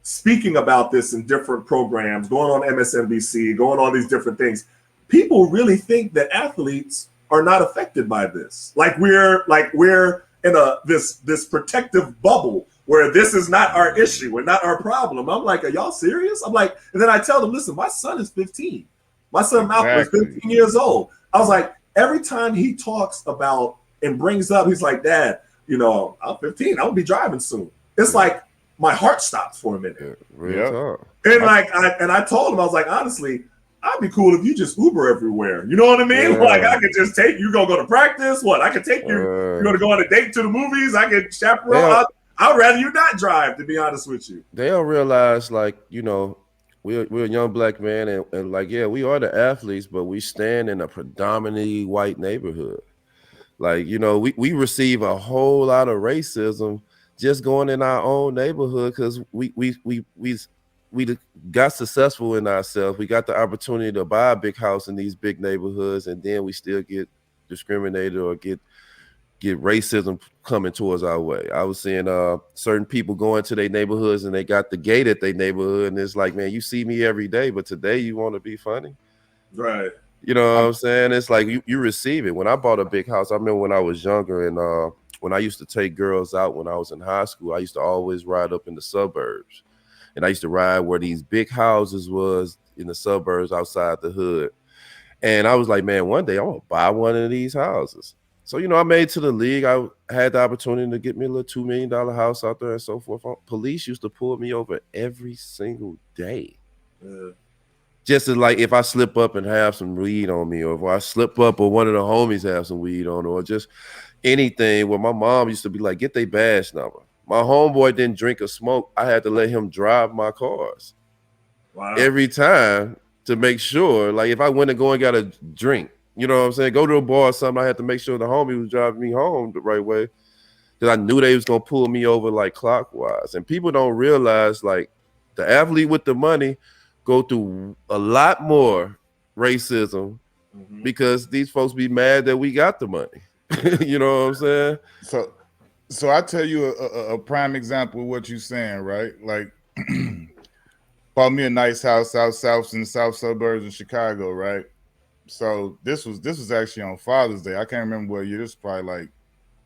speaking about this in different programs, going on MSNBC, going on these different things. People really think that athletes are not affected by this. Like we're in this protective bubble where this is not our issue and not our problem. I'm like, are y'all serious? I'm like, and then I tell them, listen, my son is 15. My son Malcolm is 15 years old. I was like, every time he talks about and brings up, he's like, Dad, you know, I'm 15. I'll be driving soon. It's like my heart stops for a minute. Yeah, real talk. And like, I told him, I was like, honestly, I'd be cool if you just Uber everywhere. You know what I mean? Yeah. Like, I could just take you, go to practice. What? I could take you. You're going to go on a date to the movies. I could chaperone. I'd rather you not drive, to be honest with you. They don't realize, like, you know, we're a young black man, and like, yeah, we are the athletes, but we stand in a predominantly white neighborhood. Like, you know, we receive a whole lot of racism just going in our own neighborhood because we got successful in ourselves. We got the opportunity to buy a big house in these big neighborhoods, and then we still get discriminated or get racism coming towards our way. I was seeing certain people going to their neighborhoods and they got the gate at their neighborhood, and it's like, man, you see me every day, but today you want to be funny, right? You know what I'm saying? It's like you receive it. When I bought a big house, I remember when I was younger, and when I used to take girls out when I was in high school, I used to always ride up in the suburbs. And I used to ride where these big houses was in the suburbs outside the hood. And I was like, man, one day I want to buy one of these houses. So, you know, I made it to the league. I had the opportunity to get me a little $2 million house out there and so forth. Police used to pull me over every single day. Yeah. Just as like if I slip up and have some weed on me, or if I slip up or one of the homies have some weed on, or just anything where my mom used to be like, get their badge number. My homeboy didn't drink or smoke. I had to let him drive my cars every time to make sure, like if I went to go and got a drink, you know what I'm saying? Go to a bar or something, I had to make sure the homie was driving me home the right way because I knew they was going to pull me over like clockwise. And people don't realize like the athlete with the money go through a lot more racism because these folks be mad that we got the money. You know what I'm saying? So I tell you a prime example of what you're saying, right? Like, bought me a nice house south in the south suburbs of Chicago, right? So this was actually on Father's Day. I can't remember what year. This was probably like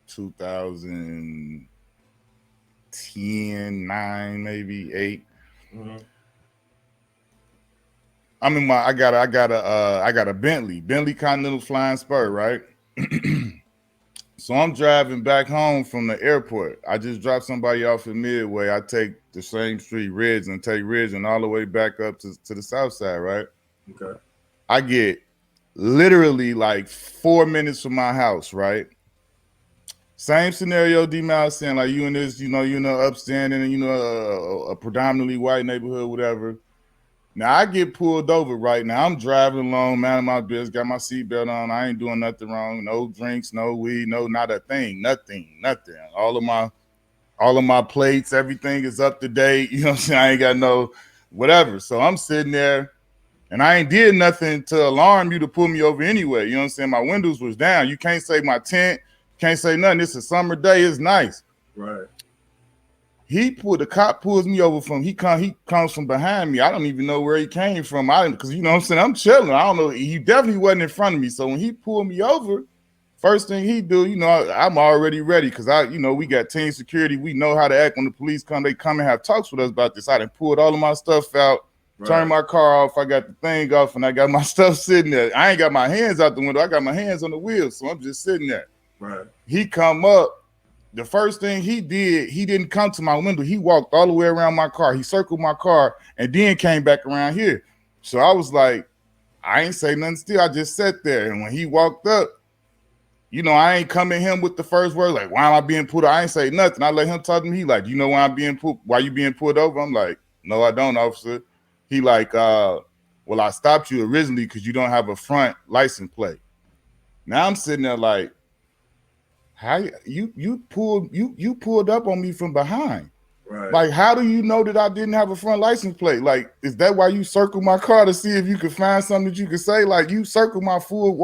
2010, 9, maybe 8. I got a Bentley Continental Flying Spur, right? So I'm driving back home from the airport. I just dropped somebody off at Midway. I take the same street, Ridge, and take Ridge and all the way back up to the south side, right? Okay. I get literally like 4 minutes from my house, right? Same scenario, D-Mal saying, like you in this, you know, upstanding and, you know, a predominantly white neighborhood, whatever. Now I get pulled over right now. I'm driving along, man, my business, got my seatbelt on. I ain't doing nothing wrong. No drinks, no weed, no, not a thing, nothing. All of my plates, everything is up to date. You know what I'm saying? I ain't got no whatever. So I'm sitting there and I ain't did nothing to alarm you to pull me over anyway. You know what I'm saying? My windows was down. You can't say my tent, can't say nothing. It's a summer day, it's nice. Right. The cop pulls me over he comes from behind me. I don't even know where he came from. Because you know what I'm saying, I'm chilling. I don't know. He definitely wasn't in front of me. So when he pulled me over, first thing he do, you know, I'm already ready because we got team security. We know how to act when the police come. They come and have talks with us about this. I done pulled all of my stuff out, turned my car off. I got the thing off, and I got my stuff sitting there. I ain't got my hands out the window. I got my hands on the wheel, so I'm just sitting there. Right. He come up. The first thing he did, he didn't come to my window. He walked all the way around my car. He circled my car and then came back around here. So I was like, I ain't say nothing still. I just sat there. And when he walked up, you know, I ain't come at him with the first word, like, why am I being pulled over? I ain't say nothing. I let him talk to me. He like, you know why you being pulled over? I'm like, no, I don't, officer. He like, well, I stopped you originally because you don't have a front license plate. Now I'm sitting there like, how you pulled up on me from behind? Right. Like, how do you know that I didn't have a front license plate? Like, is that why you circled my car to see if you could find something that you could say? Like, you circled my full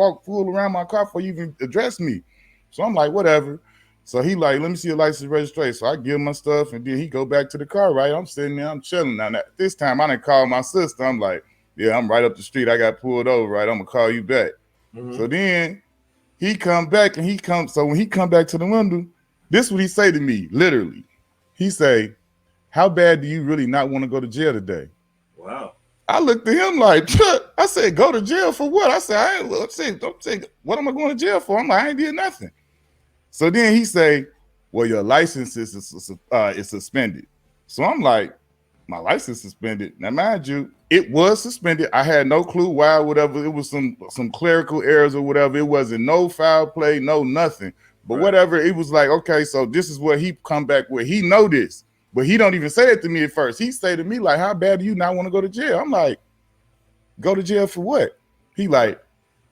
around my car before you even addressed me. So I'm like, whatever. So he like, let me see your license registration. So I give him my stuff and then he go back to the car, right? I'm sitting there, I'm chilling. Now this time I didn't call my sister. I'm like, yeah, I'm right up the street. I got pulled over, right? I'm gonna call you back. So then he come back so when he come back to the window, this is what he say to me, literally. He say, how bad do you really not want to go to jail today? Wow. I looked at him like, I said, go to jail for what? I said, I'm saying, what am I going to jail for? I'm like, I ain't did nothing. So then he say, well, your license is suspended. So I'm like, my license suspended. Now, mind you, it was suspended. I had no clue why, whatever. It was some clerical errors or whatever. It wasn't no foul play, no nothing. But whatever, it was like, okay, so this is what he come back with. He know this, but he don't even say it to me at first. He say to me like, how bad do you not want to go to jail? I'm like, go to jail for what? He like,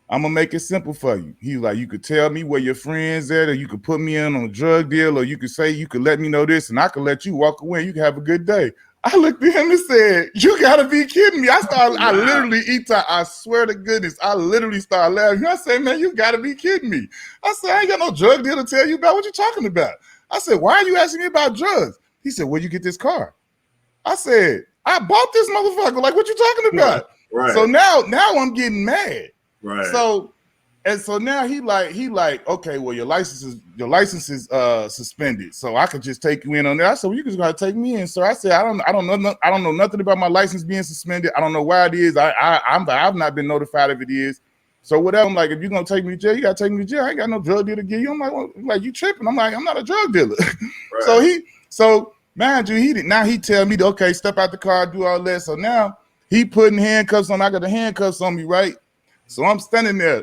I'm gonna make it simple for you. He's like, you could tell me where your friends at, or you could put me in on a drug deal, or you could say you could let me know this, and I could let you walk away. And you can have a good day. I looked at him and said, you gotta be kidding me. I literally I swear to goodness, I literally started laughing. I said, man, you gotta be kidding me. I said, I ain't got no drug deal to tell you about. What you talking about? I said, why are you asking me about drugs? He said, where'd you get this car? I said, I bought this motherfucker. Like, what you talking about? Right. So now I'm getting mad. Right. So now he like, okay, well, your license is suspended, so I could just take you in on that. I said, well, you just gotta take me in, sir. I said, I don't know nothing about my license being suspended. I don't know why it is. I've not been notified if it is. So whatever. I'm like, if you're gonna take me to jail, you gotta take me to jail. I ain't got no drug deal to give you. I'm like, well, you tripping? I'm like, I'm not a drug dealer. Right. So mind you, he tell me to, okay, step out the car, do all that. So now he putting handcuffs on. I got the handcuffs on me, right? So I'm standing there.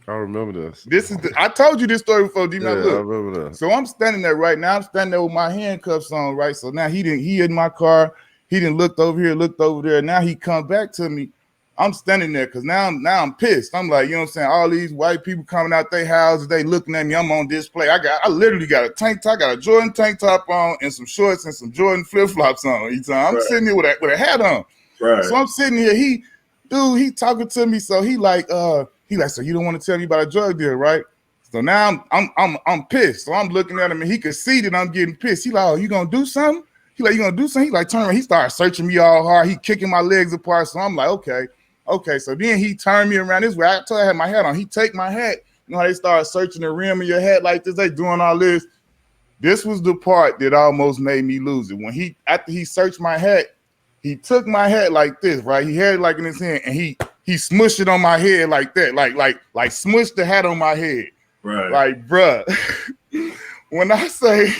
I remember this. I told you this story before, D. Yeah, I remember that. So I'm standing there right now. I'm standing there with my handcuffs on, right? So now he in my car. He didn't looked over here, looked over there. Now he come back to me. I'm standing there because now I'm pissed. I'm like, you know what I'm saying? All these white people coming out their houses, they looking at me. I'm on display. I literally got a tank top, got a Jordan tank top on and some shorts and some Jordan flip-flops on. I'm sitting here with a hat on. Right. So I'm sitting here. He talking to me. So he like, so you don't want to tell me about a drug deal, right? So now I'm pissed. So I'm looking at him and he could see that I'm getting pissed. He like, oh, you gonna do something? He like, you gonna do something? He like, turn around. He started searching me all hard. He kicking my legs apart. So I'm like, okay. So then he turned me around this way. I told I had my hat on. He take my hat. You know how they start searching the rim of your hat like this? They doing all this. This was the part that almost made me lose it. After he searched my hat, he took my hat like this, right? He had it like in his hand, and he smushed it on my head like that, like smushed the hat on my head. Right. Like, bruh, when I say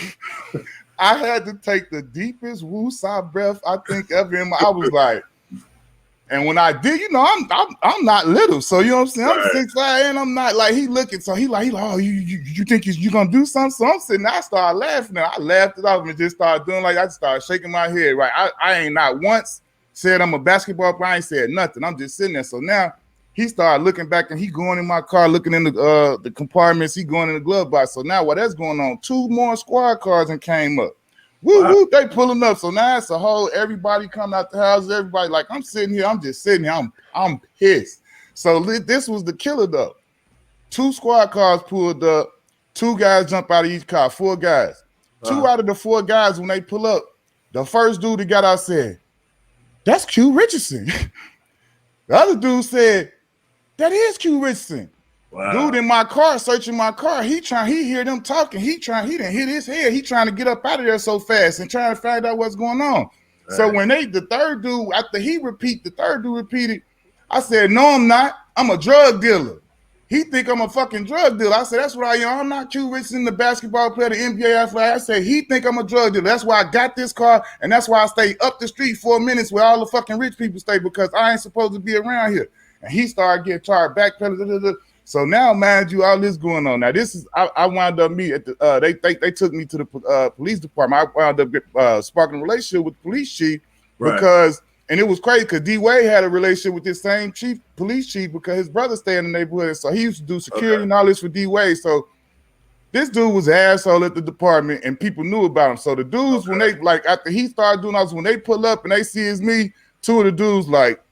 I had to take the deepest woosah breath I think ever in my, I was like, and when I did, you know, I'm not little, so you know what I'm saying. I'm 6'5", and I'm not like he looking. So he like, oh, you think you gonna do something? So I'm sitting there, I started laughing. I laughed it off and just started doing like I just started shaking my head. Right, I ain't not once said I'm a basketball player. I ain't said nothing. I'm just sitting there. So now he started looking back and he going in my car, looking in the compartments. He going in the glove box. So now while that's going on, 2 more squad cars and came up. Woo, they pulling up. So now it's a whole, everybody coming out the house, everybody like, I'm sitting here, I'm just sitting here, I'm pissed. So this was the killer though. 2 squad cars pulled up, 2 guys jump out of each car, 4 guys. 2 out of the 4 guys, when they pull up, the first dude that got out said, that's Q Richardson. The other dude said, that is Q Richardson. Wow. Dude in my car, searching my car, he hear them talking. He didn't hit his head. He trying to get up out of there so fast and trying to find out what's going on. Right. So when the third dude, after the third dude repeated, I said, no, I'm not. I'm a drug dealer. He think I'm a fucking drug dealer. I said, that's what I am. I'm not Q Richardson, the basketball player, the NBA athlete. I said, he think I'm a drug dealer. That's why I got this car, and that's why I stay up the street 4 minutes where all the fucking rich people stay, because I ain't supposed to be around here. And he started getting tired, backpedaling. So now, mind you, all this going on. Now, this is I wound up me at the they took me to the police department. I wound up sparking a relationship with the police chief because, and it was crazy because D Wade had a relationship with this same police chief because his brother stayed in the neighborhood, so he used to do security and all this for D Wade. So this dude was an asshole at the department, and people knew about him. So the dudes, when they after he started doing all this, when they pull up and they see it's me, 2 of the dudes like,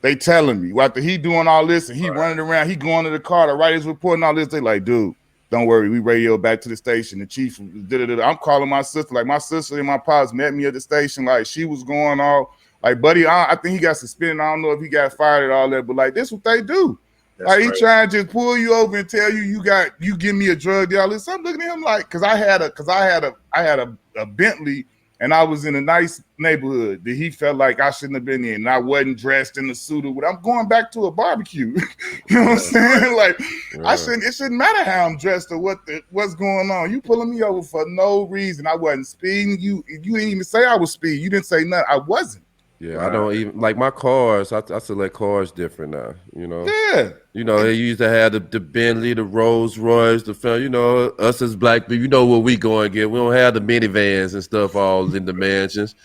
they telling me after he doing all this and he running around, he going to the car to write his report and all this. They like, dude, don't worry, we radio back to the station. The chief, I'm calling my sister. Like my sister and my pops met me at the station. Like she was going all like, buddy, I think he got suspended. I don't know if he got fired and all that, but like this what they do. That's like he trying to just pull you over and tell you you give me a drug deal. So I'm looking at him like, cause I had a Bentley. and I was in a nice neighborhood that he felt like I shouldn't have been in, and I wasn't dressed in a suit or what. I'm going back to a barbecue. You know what I'm saying? Like it shouldn't matter how I'm dressed or what's going on. You pulling me over for no reason. I wasn't speeding. You didn't even say I was speeding. You didn't say nothing. I wasn't. Yeah, I don't even like my cars. I select cars different now. You know. Yeah. You know, they used to have the Bentley, the Rolls Royce, you know, us as black people, you know what we go and get. We don't have the minivans and stuff all in the mansions.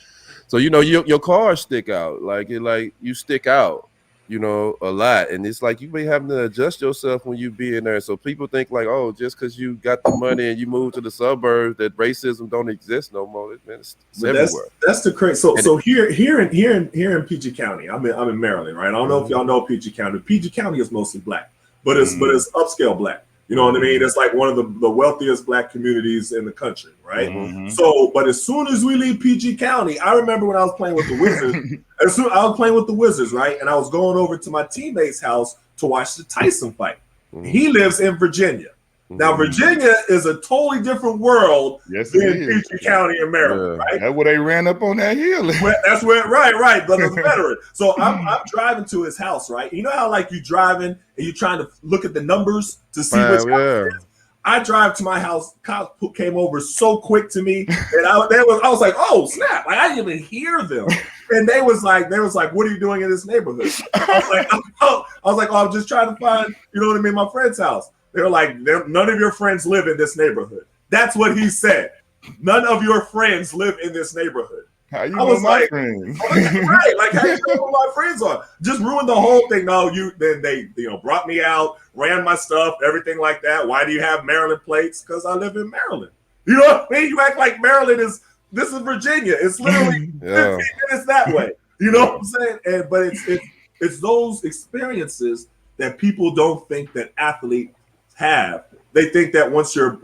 So, you know, your cars stick out. Like you stick out, you know, a lot. And it's like you be having to adjust yourself when you be in there. So people think like, oh, just because you got the money and you move to the suburbs that racism don't exist no more. Man, it's everywhere. That's the crazy. So here in PG County, I'm in Maryland, right? I don't know if y'all know PG County. PG County is mostly black, but it's upscale black. You know what I mean? It's like one of the wealthiest black communities in the country, right? So, but as soon as we leave PG County, I remember when I was playing with the Wizards. I was playing with the Wizards, right? And I was going over to my teammate's house to watch the Tyson fight. He lives in Virginia. Now, Virginia is a totally different world than PG County in Maryland, right? That's where they ran up on that hill. That's where, right, brother's a veteran. So I'm driving to his house, right? You know how like you driving and you're trying to look at the numbers to see which house it is? I drive to my house. Cops came over so quick to me, and I was like, "Oh snap!" Like I didn't even hear them, and they was like, "What are you doing in this neighborhood?" I was like, "Oh, I'm just trying to find, you know what I mean, my friend's house." They were like, "None of your friends live in this neighborhood." That's what he said. None of your friends live in this neighborhood. How you know my friends? Right, like how you know who my friends are? Just ruined the whole thing. No, then they brought me out, ran my stuff, everything like that. Why do you have Maryland plates? Because I live in Maryland. You know what I mean? You act like Maryland is Virginia. It's literally 15 minutes that way. You know what I'm saying? But it's those experiences that people don't think that athletes have. They think that once you're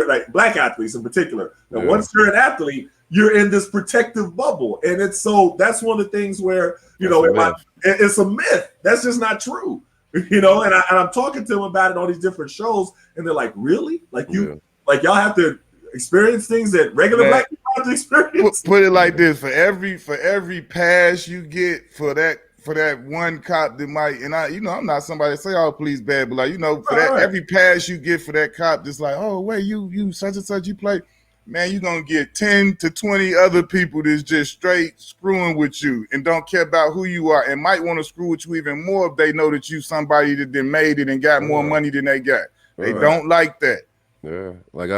like black athletes in particular, that once you're an athlete, you're in this protective bubble. And that's one of the things where, it's a myth. That's just not true. And I'm talking to them about it on these different shows, and they're like, really? Like like y'all have to experience things that regular black people have to experience? Put it like this, for every pass you get for that one cop that might, and I'm not somebody that say, oh, please bad, but like, every pass you get for that cop that's like, oh, wait, you such and such, you play, man, you're going to get 10 to 20 other people that's just straight screwing with you and don't care about who you are and might want to screw with you even more if they know that you somebody that then made it and got more money than they got. They don't like that. Yeah, like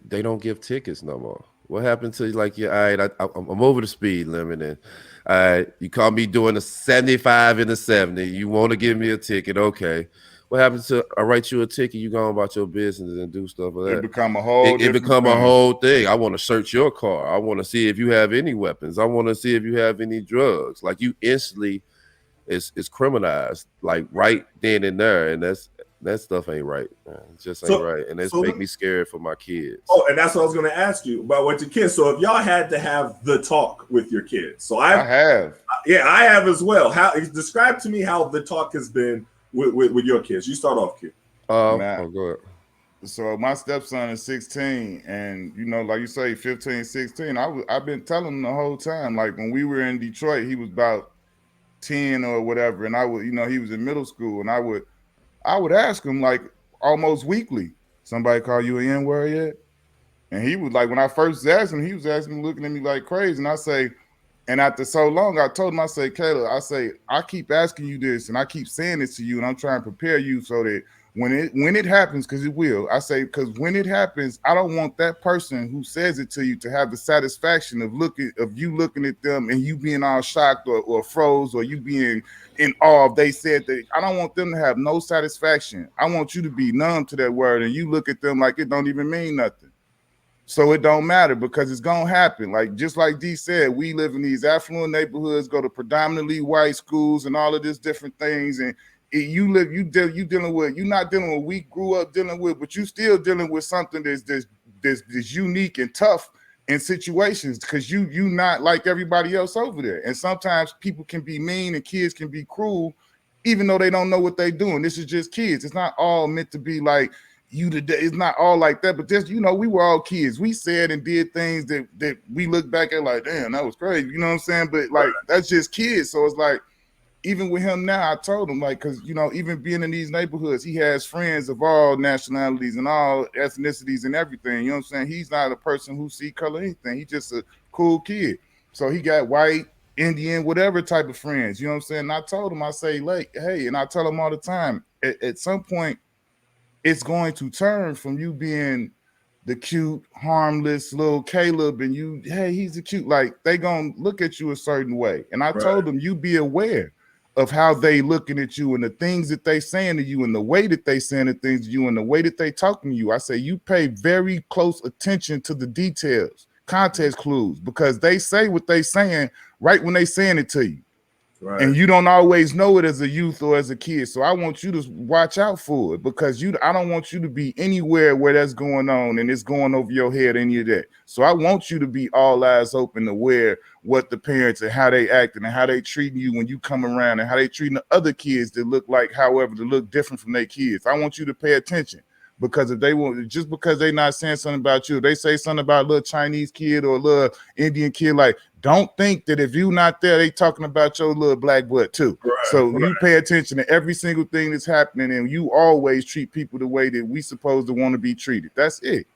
they don't give tickets no more. What happened to like, all right, I'm over the speed limit, and you call me doing a 75 and a 70. You want to give me a ticket, okay? What happens to I write you a ticket? You go about your business and do stuff like that. It become a whole. It become a whole thing. I want to search your car. I want to see if you have any weapons. I want to see if you have any drugs. Like you instantly, it's criminalized like right then and there, and that stuff ain't right. Man. It just ain't right, and it's make me scared for my kids. Oh, and that's what I was going to ask you about with your kids. So if y'all had to have the talk with your kids, so I have, I have as well. How describe to me how the talk has been with your kids. You start off, kid. Go ahead. So my stepson is 16, and like you say, 15, 16. I've been telling him the whole time. Like when we were in Detroit, he was about 10 or whatever, and I would, he was in middle school, and I would ask him like almost weekly, somebody call you an N-word yet? And he was like, when I first asked him, he was asking me, looking at me like crazy. And I say, and after so long, I told him, I say, Caleb, I keep asking you this and I keep saying this to you, and I'm trying to prepare you so that when it happens, because it will, I say, because when it happens, I don't want that person who says it to you to have the satisfaction of you looking at them and you being all shocked or froze, or you being in awe if they said that. I don't want them to have no satisfaction. I want you to be numb to that word and you look at them like it don't even mean nothing. So it don't matter, because it's gonna happen. Like just like D said, we live in these affluent neighborhoods, go to predominantly white schools and all of these different things, and you're not dealing with what we grew up dealing with, but you still dealing with something that's unique and tough in situations, because you not like everybody else over there. And sometimes people can be mean and kids can be cruel, even though they don't know what they're doing. This is just kids. It's not all meant to be like you today. It's not all like that, but just, we were all kids. We said and did things that we look back at like, damn, that was crazy. You know what I'm saying? But like, that's just kids. So it's like, even with him now, I told him, like, because, even being in these neighborhoods, he has friends of all nationalities and all ethnicities and everything. You know what I'm saying? He's not a person who see color or anything. He's just a cool kid. So he got white, Indian, whatever type of friends. You know what I'm saying? And I told him, I say, like, hey, and I tell him all the time, at some point, it's going to turn from you being the cute, harmless little Caleb and you, hey, he's a cute, like, they going to look at you a certain way. And I told him, you be aware of how they looking at you and the things that they saying to you and the way that they saying the things to you and the way that they talking to you. I say you pay very close attention to the details, context clues, because they say what they saying right when they saying it to you. Right. And you don't always know it as a youth or as a kid. So I want you to watch out for it because I don't want you to be anywhere where that's going on and it's going over your head, any of that. So I want you to be all eyes open, aware what the parents and how they acting and how they treating you when you come around and how they treating the other kids that look like, however, to look different from their kids. I want you to pay attention. Because if they want, just because they not saying something about you, if they say something about a little Chinese kid or a little Indian kid, like, don't think that if you not there, they talking about your little black butt too. Right, so you pay attention to every single thing that's happening, and you always treat people the way that we supposed to want to be treated. That's it.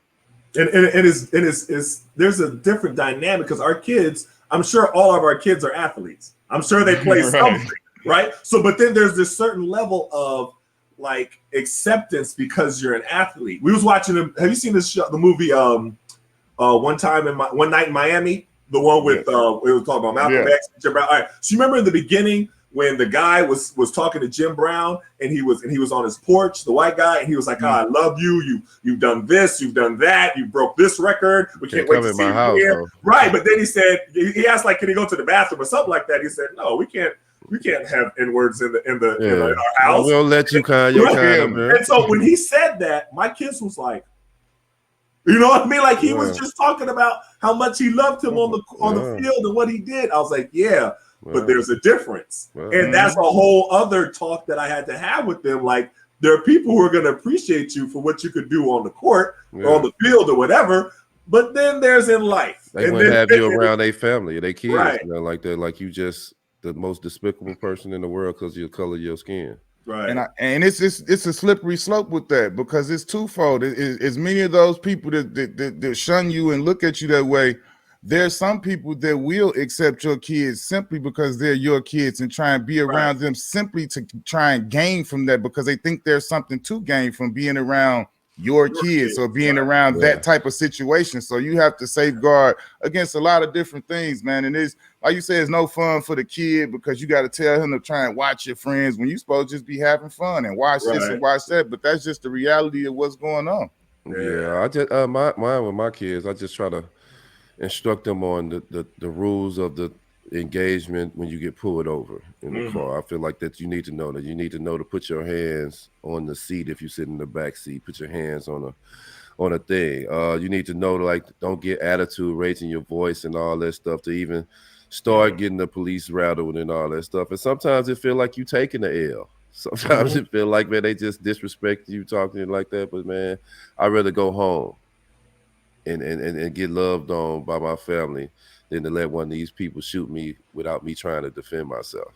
And it's there's a different dynamic because our kids, I'm sure all of our kids are athletes. I'm sure they play something, right? So, but then there's this certain level of like acceptance because you're an athlete. We was watching them. Have you seen this show, the movie One Night in Miami? The one with we were talking about Malcolm X and Jim Brown. All right. So you remember in the beginning when the guy was talking to Jim Brown and he was on his porch, the white guy, and he was like, I love you. You've done this, you've done that, you broke this record. We can't wait to see you here. Right. But then he said, he asked, like, can he go to the bathroom or something like that? He said, no, we can't have N-words in our house. We'll let you kind of And so when he said that, my kids was like, you know what I mean? Like he was just talking about how much he loved him on the field and what he did. I was like, but there's a difference. And that's a whole other talk that I had to have with them. Like, there are people who are going to appreciate you for what you could do on the court or on the field or whatever. But then there's in life. They want to have you around their family, their kids, like that, like you just the most despicable person in the world because of the color of your skin. Right. And it's a slippery slope with that because it's twofold. As many of those people that shun you and look at you that way, there's some people that will accept your kids simply because they're your kids and try and be around them simply to try and gain from that because they think there's something to gain from being around your kids or being around that type of situation. So you have to safeguard against a lot of different things, man. And it's like you said, it's no fun for the kid because you got to tell him to try and watch your friends when you're supposed to just be having fun and watch this and watch that. But that's just the reality of what's going on. Yeah, I just mine with my kids, I just try to instruct them on the rules of the engagement when you get pulled over in the car. I feel like that you need to know to put your hands on the seat if you sit in the back seat. Put your hands on a thing. You need to know like don't get attitude, raising your voice and all that stuff to even start getting the police rattled and all that stuff. And sometimes it feel like you taking the L. Sometimes it feel like, man, they just disrespect you talking like that. But man, I'd rather go home and get loved on by my family than to let one of these people shoot me without me trying to defend myself.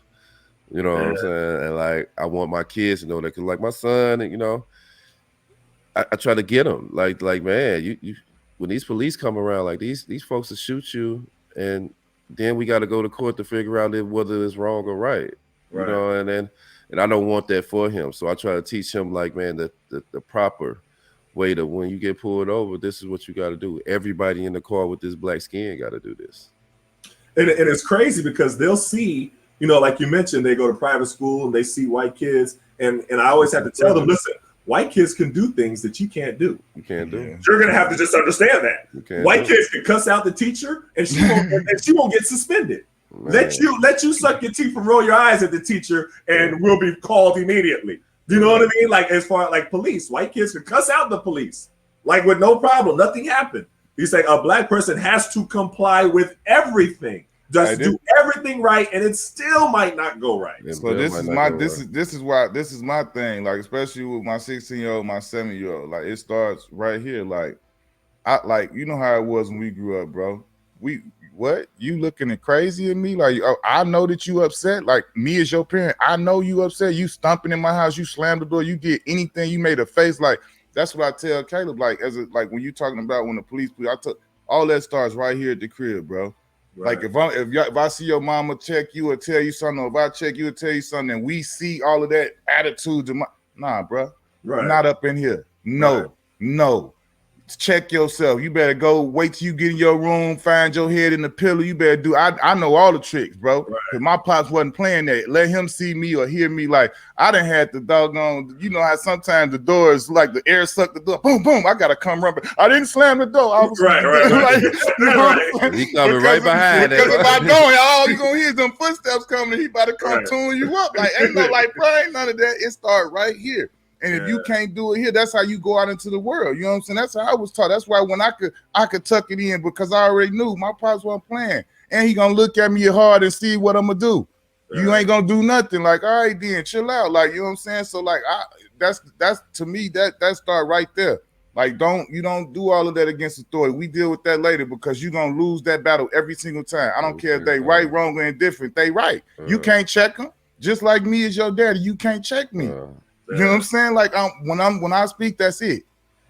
You know what I'm saying? And like, I want my kids to know that, cause like my son, you know, I try to get them like, man, you when these police come around, like these folks will shoot you, and then we got to go to court to figure out whether it's wrong or right. You know, and I don't want that for him. So I try to teach him like, man, the proper way to when you get pulled over, this is what you got to do. Everybody in the car with this black skin got to do this. And it's crazy because they'll see, you know, like you mentioned, they go to private school and they see white kids. And I always have to tell them, listen, white kids can do things that you can't do. You can't do. You're going to have to just understand that. White kids can cuss out the teacher and she won't get suspended. Man. Let you suck your teeth and roll your eyes at the teacher and we'll be called immediately. Do you know what I mean? Like as far like police, white kids can cuss out the police like with no problem. Nothing happened. He's like a black person has to comply with everything Just do everything right, and it still might not go right. So this is my thing. Like, especially with my 16-year-old, my 7-year-old. Like, it starts right here. Like, you know how it was when we grew up, bro. What? You looking crazy at me? Like, I know that you upset. Like, me as your parent, I know you upset. You stomping in my house, you slammed the door, you did anything, you made a face. Like, that's what I tell Caleb. Like, when you talking about when the police, all that starts right here at the crib, bro. Right. Like, if I see your mama check you or tell you something, or if I check you or tell you something, and we see all of that attitude, nah, bro. Right. Not up in here. No. Check yourself. You better go wait till you get in your room, find your head in the pillow. You better do. I know all the tricks, bro. Because my pops wasn't playing that. Let him see me or hear me. Like, I done had the doggone, you know how sometimes the doors, like the air suck the door. Boom, boom. I gotta come run. I didn't slam the door. I was right. Like, you know he coming right behind that. Because if I don't, all you gonna hear is them footsteps coming. He about to come tune you up. Like, ain't no like, bro, ain't none of that. It start right here. And if you can't do it here, that's how you go out into the world. You know what I'm saying? That's how I was taught. That's why when I could tuck it in, because I already knew my pops wasn't playing. And he gonna look at me hard and see what I'm gonna do. You ain't gonna do nothing. Like, all right, then chill out. Like, you know what I'm saying? So like, that's to me that start right there. Like, you don't do all of that against authority. We deal with that later, because you're gonna lose that battle every single time. I don't care if they right, wrong, or indifferent. They right. You can't check them. Just like me as your daddy, you can't check me. You know what I'm saying? Like, when I speak, that's it.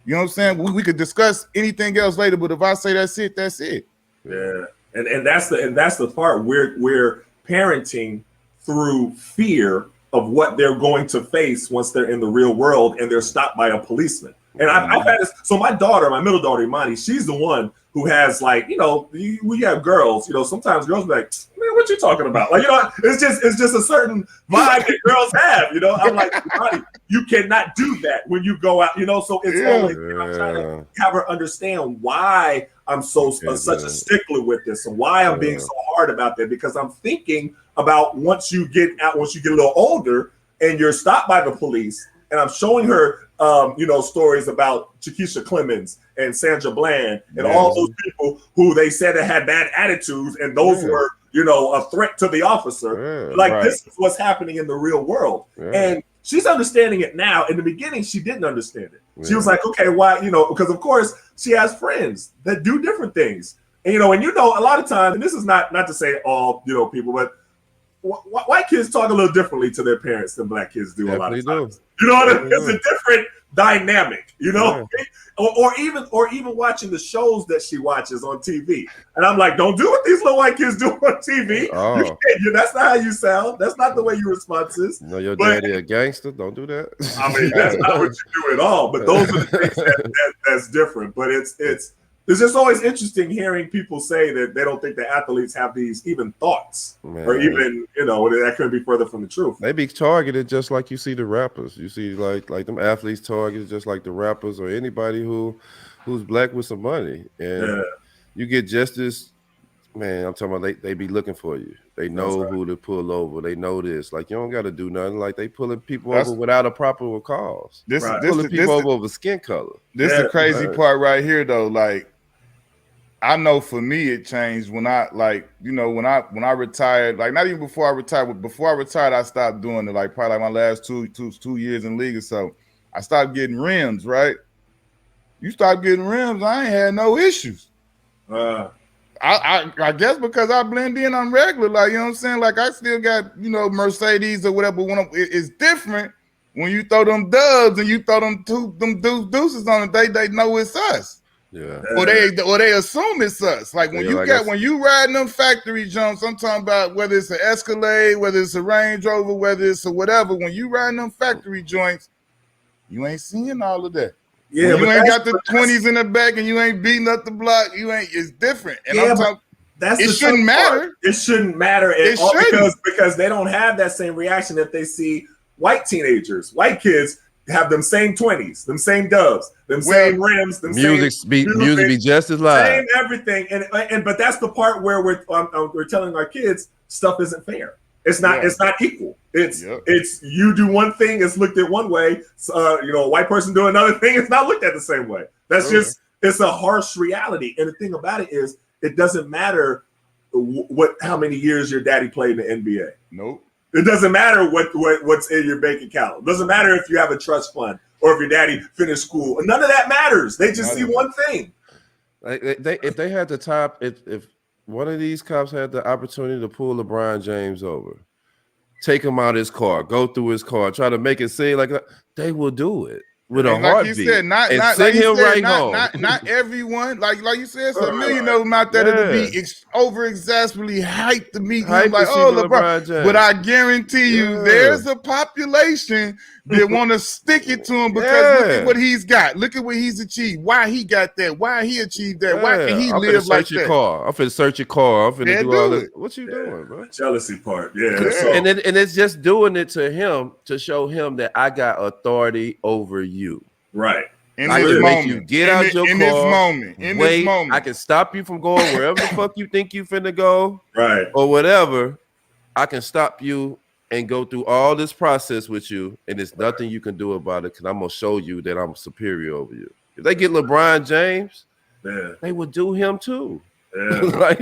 You know what I'm saying? We could discuss anything else later, but if I say that's it, that's it. Yeah, and that's the part we're parenting through fear of what they're going to face once they're in the real world and they're stopped by a policeman. And I've had this. So my middle daughter, Imani, she's the one who has, like, you know, we have girls, you know, sometimes girls be like, man, what you talking about? Like, you know, it's just a certain vibe that girls have, you know. I'm like, Imani, you cannot do that when you go out, you know. So it's always, you know, I'm trying to have her understand why I'm such a stickler with this, and why I'm being so hard about that, because I'm thinking about once you get a little older and you're stopped by the police, and I'm showing her you know, stories about Chiquisha Clemens and Sandra Bland and all those people who they said had bad attitudes, and those were, you know, a threat to the officer. This is what's happening in the real world. And she's understanding it now. In the beginning, she didn't understand it. She was like, okay, why? You know, because of course she has friends that do different things. And, you know, a lot of times, and this is not to say all, you know, people, but white kids talk a little differently to their parents than black kids do. A lot of times. You know what I mean? It's a different dynamic, you know, or even watching the shows that she watches on TV. And I'm like, don't do what these little white kids do on TV. That's not how you sound. That's not the way you respond to this. No, your daddy a gangster. Don't do that. I mean, that's not what you do at all. But those are the things that's different. But it's just always interesting hearing people say that they don't think the athletes have these even thoughts, or even, you know, that couldn't be further from the truth. They be targeted just like you see the rappers. You see like them athletes targeted just like the rappers, or anybody who's black with some money. And you get just this, man, I'm talking about they be looking for you. They know who to pull over. They know this. Like, you don't got to do nothing. Like, they pulling people over without a proper cause. Pulling people over skin color. This is the crazy part right here, though. Like, I know for me it changed when I, like, you know, when I retired, like, not even before I retired, but before I retired, I stopped doing it, like, probably like my last two years in league or so. I stopped getting rims, right? You start getting rims, I ain't had no issues. I guess because I blend in on regular, like, you know what I'm saying? Like, I still got, you know, Mercedes or whatever, but it's different when you throw them dubs and you throw them deuces on it, they know it's us. Yeah. Or they assume it's us. Like, when when you riding them factory jumps, I'm talking about whether it's an Escalade, whether it's a Range Rover, whether it's a whatever. When you riding them factory joints, you ain't seeing all of that. Yeah, you ain't got the 20s in the back, and you ain't beating up the block. It's different. And I'm talking, it shouldn't matter. It shouldn't matter at all, because they don't have that same reaction if they see white teenagers, white kids have them same 20s, them same dubs, them same rims, them music be just as loud, same everything. And but that's the part where we're telling our kids stuff isn't fair. It's not equal. It's you do one thing, it's looked at one way. You know, a white person do another thing, it's not looked at the same way. That's just, it's a harsh reality. And the thing about it is, it doesn't matter how many years your daddy played in the NBA. Nope. It doesn't matter what's in your bank account. It doesn't matter if you have a trust fund or if your daddy finished school. None of that matters. They just see one thing. Like if they had the top, if one of these cops had the opportunity to pull LeBron James over, take him out of his car, go through his car, try to make it seem like they will do it with a heartbeat. Like you said, not send him right home. Not everyone. Like you said, it's a million of them out there to be over exasperately hyped to meet him. Like, LeBron James. But I guarantee you, there's a population that want to stick it to him because look at what he's got. Look at what he's achieved. Why he got that. Why he achieved that. Why can he live like that? I'm finna search your car. I'm finna do all this. What you doing, bro? Jealousy part. Yeah. So. And it's just doing it to him to show him that I got authority over you. Right. In this moment, you get out your car. In this moment, I can stop you from going wherever the fuck you think you finna go. Right. Or whatever. I can stop you and go through all this process with you, and there's nothing you can do about it because I'm gonna show you that I'm superior over you. If they get LeBron James, they would do him too. Yeah.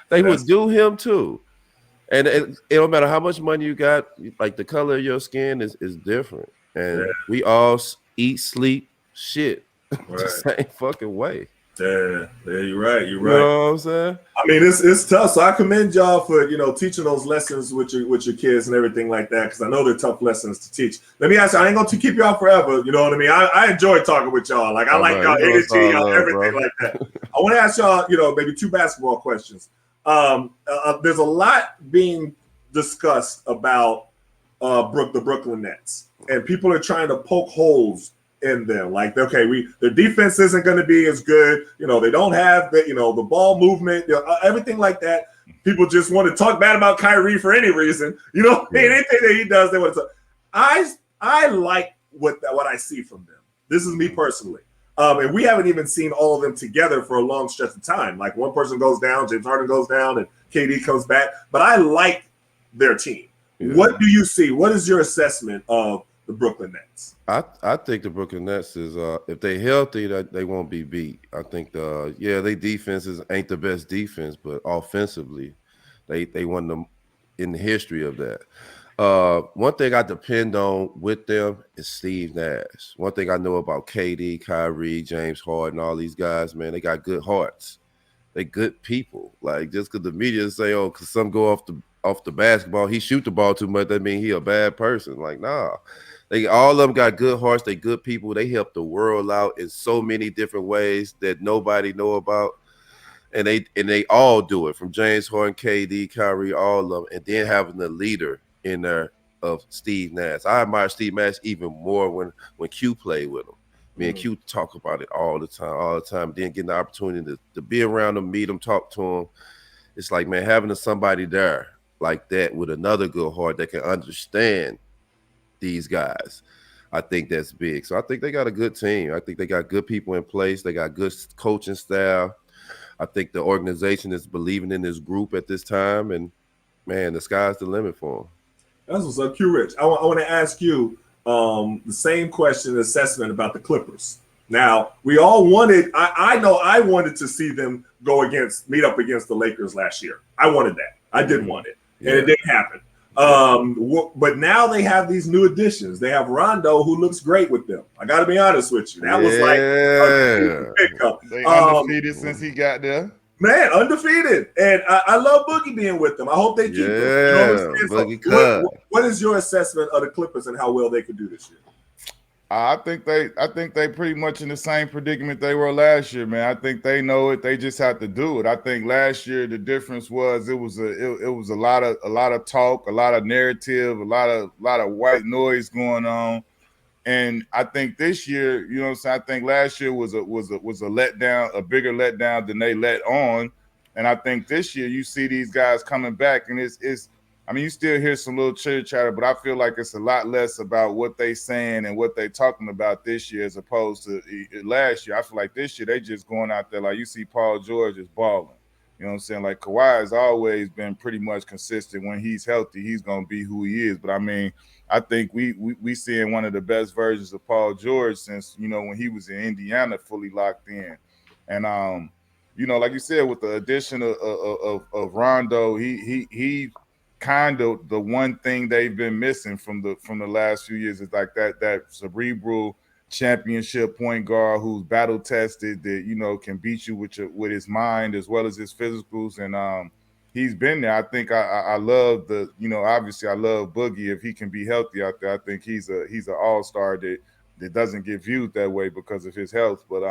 They would do him too. And it don't matter how much money you got, like the color of your skin is different. And we all eat, sleep, shit the same fucking way. Yeah, you're right. You know what I'm saying? I mean, it's tough. So I commend y'all for teaching those lessons with your kids and everything like that, because I know they're tough lessons to teach. Let me ask you, I ain't gonna keep y'all forever. You know what I mean? I enjoy talking with y'all. Like I like y'all energy, everything like that. I want to ask y'all, maybe 2 basketball questions. There's a lot being discussed about the Brooklyn Nets, and people are trying to poke holes in them. Like, okay, their defense isn't going to be as good. They don't have the ball movement, everything like that. People just want to talk bad about Kyrie for any reason. Anything that he does, they want to talk. I like what I see from them. This is me personally. And we haven't even seen all of them together for a long stretch of time. Like one person goes down, James Harden goes down, and KD comes back. But I like their team. Yeah. What do you see? What is your assessment of the Brooklyn Nets? I think the Brooklyn Nets is if they're healthy, that they won't be beat. I think their defenses ain't the best defense, but offensively, they won them in the history of that. One thing I depend on with them is Steve Nash. One thing I know about KD, Kyrie, James Harden, all these guys, man, they got good hearts. They good people. Like, just because the media say, because some go off the basketball, he shoot the ball too much, that mean he a bad person. Like, nah. All of them got good hearts. They good people. They help the world out in so many different ways that nobody know about. And they all do it, from James Harden, KD, Kyrie, all of them, and then having the leader in there of Steve Nash. I admire Steve Nash even more when Q played with him. Me and Q talk about it all the time. Then getting the opportunity to be around him, meet him, talk to him. It's like, man, having somebody there like that with another good heart that can understand these guys, I think that's big. So I think they got a good team. I think they got good people in place. They got good coaching staff. I think the organization is believing in this group at this time, and man, the sky's the limit for them. That's what's up, Q Rich. I want to ask you the same question, assessment about the Clippers. Now, we all wanted, I know I wanted to see them meet up against the Lakers last year. I wanted that. I did want it, and it didn't happen. But now they have these new additions. They have Rondo, who looks great with them. I got to be honest with you. That was like a pickup. They undefeated since he got there. Man, undefeated. And I love Boogie being with them. I hope they keep him. You know what, what is your assessment of the Clippers and how well they could do this year? I think they pretty much in the same predicament they were last year, man. I think they know it. They just have to do it. I think last year the difference was it was a lot of talk, a lot of narrative, a lot of white noise going on. And I think this year, you know what I'm saying, I think last year was a letdown, a bigger letdown than they let on. And I think this year you see these guys coming back, and it's I mean, you still hear some little chitter chatter, but I feel like it's a lot less about what they saying and what they talking about this year as opposed to last year. I feel like this year they just going out there, like you see Paul George is balling. You know what I'm saying? Like Kawhi has always been pretty much consistent. When he's healthy, he's going to be who he is. But I mean, I think we seeing one of the best versions of Paul George since, when he was in Indiana fully locked in. And like you said, with the addition of Rondo, he kind of the one thing they've been missing from the last few years is like that cerebral championship point guard who's battle tested, that can beat you with his mind as well as his physicals, and he's been there. I think I love obviously I love Boogie. If he can be healthy out there, I think he's an all-star that doesn't get viewed that way because of his health. But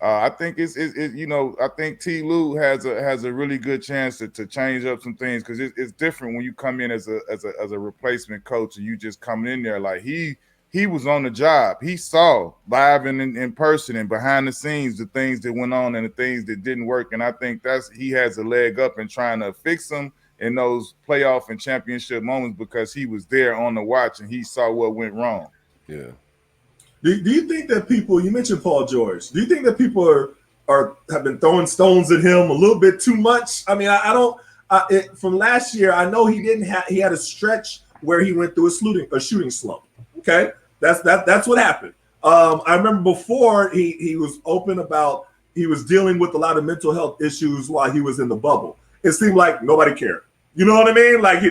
I think I think T. Lue has a really good chance to change up some things, because it's different when you come in as a replacement coach and you just coming in there like he was on the job. He saw live and in person and behind the scenes the things that went on and the things that didn't work, and I think he has a leg up in trying to fix them in those playoff and championship moments, because he was there on the watch and he saw what went wrong. Yeah. Do you think that people? You mentioned Paul George. Do you think that people have been throwing stones at him a little bit too much? I mean, I don't. From last year, I know he had a stretch where he went through a shooting slump. Okay, that's what happened. I remember before he was open about he was dealing with a lot of mental health issues while he was in the bubble. It seemed like nobody cared. You know what I mean? Like,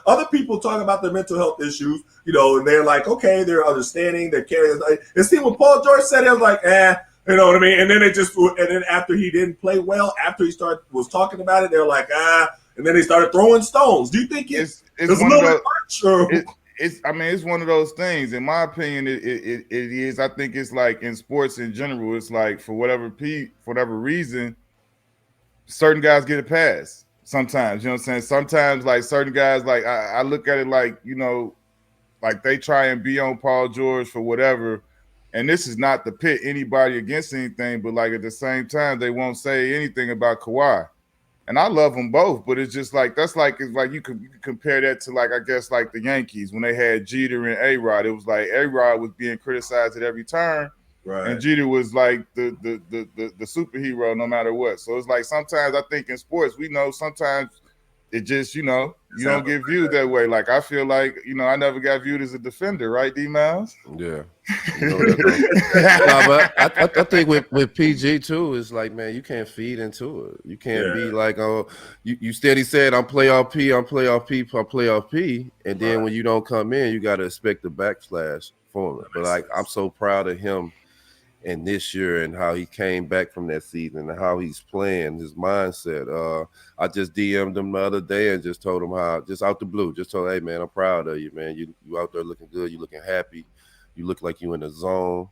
other people talk about their mental health issues, and they're like, okay, they're understanding, they're caring. It seemed when Paul George said it, I was like, you know what I mean? And then after he didn't play well, after he was talking about it, they're like, and then they started throwing stones. Do you think it's a little bit much? Or? It's one of those things. In my opinion, it is. I think it's like in sports in general, it's like for whatever reason, certain guys get a pass. Sometimes, you know what I'm saying? Sometimes, like, certain guys, like, I look at it like, like they try and be on Paul George for whatever. And this is not to pit anybody against anything, but, like, at the same time, they won't say anything about Kawhi. And I love them both, but it's just like, it's like you can compare that to, like, I guess, like the Yankees when they had Jeter and A-Rod. It was like A-Rod was being criticized at every turn. Right. And Jeter was like the superhero no matter what. So it's like sometimes I think in sports, we know sometimes it just, you don't get viewed that way. Like I feel like, I never got viewed as a defender, right, D-Miles? Yeah. But I think with PG too, it's like, man, you can't feed into it. You can't be like, oh, you steady said I'm playoff P, and then when you don't come in, you got to expect the backslash for him. But like, I'm so proud of him. And this year and how he came back from that season and how he's playing, his mindset. I just DM'd him the other day and just told him how, just out the blue, just told him, hey, man, I'm proud of you, man. You out there looking good. You looking happy. You look like you in the zone.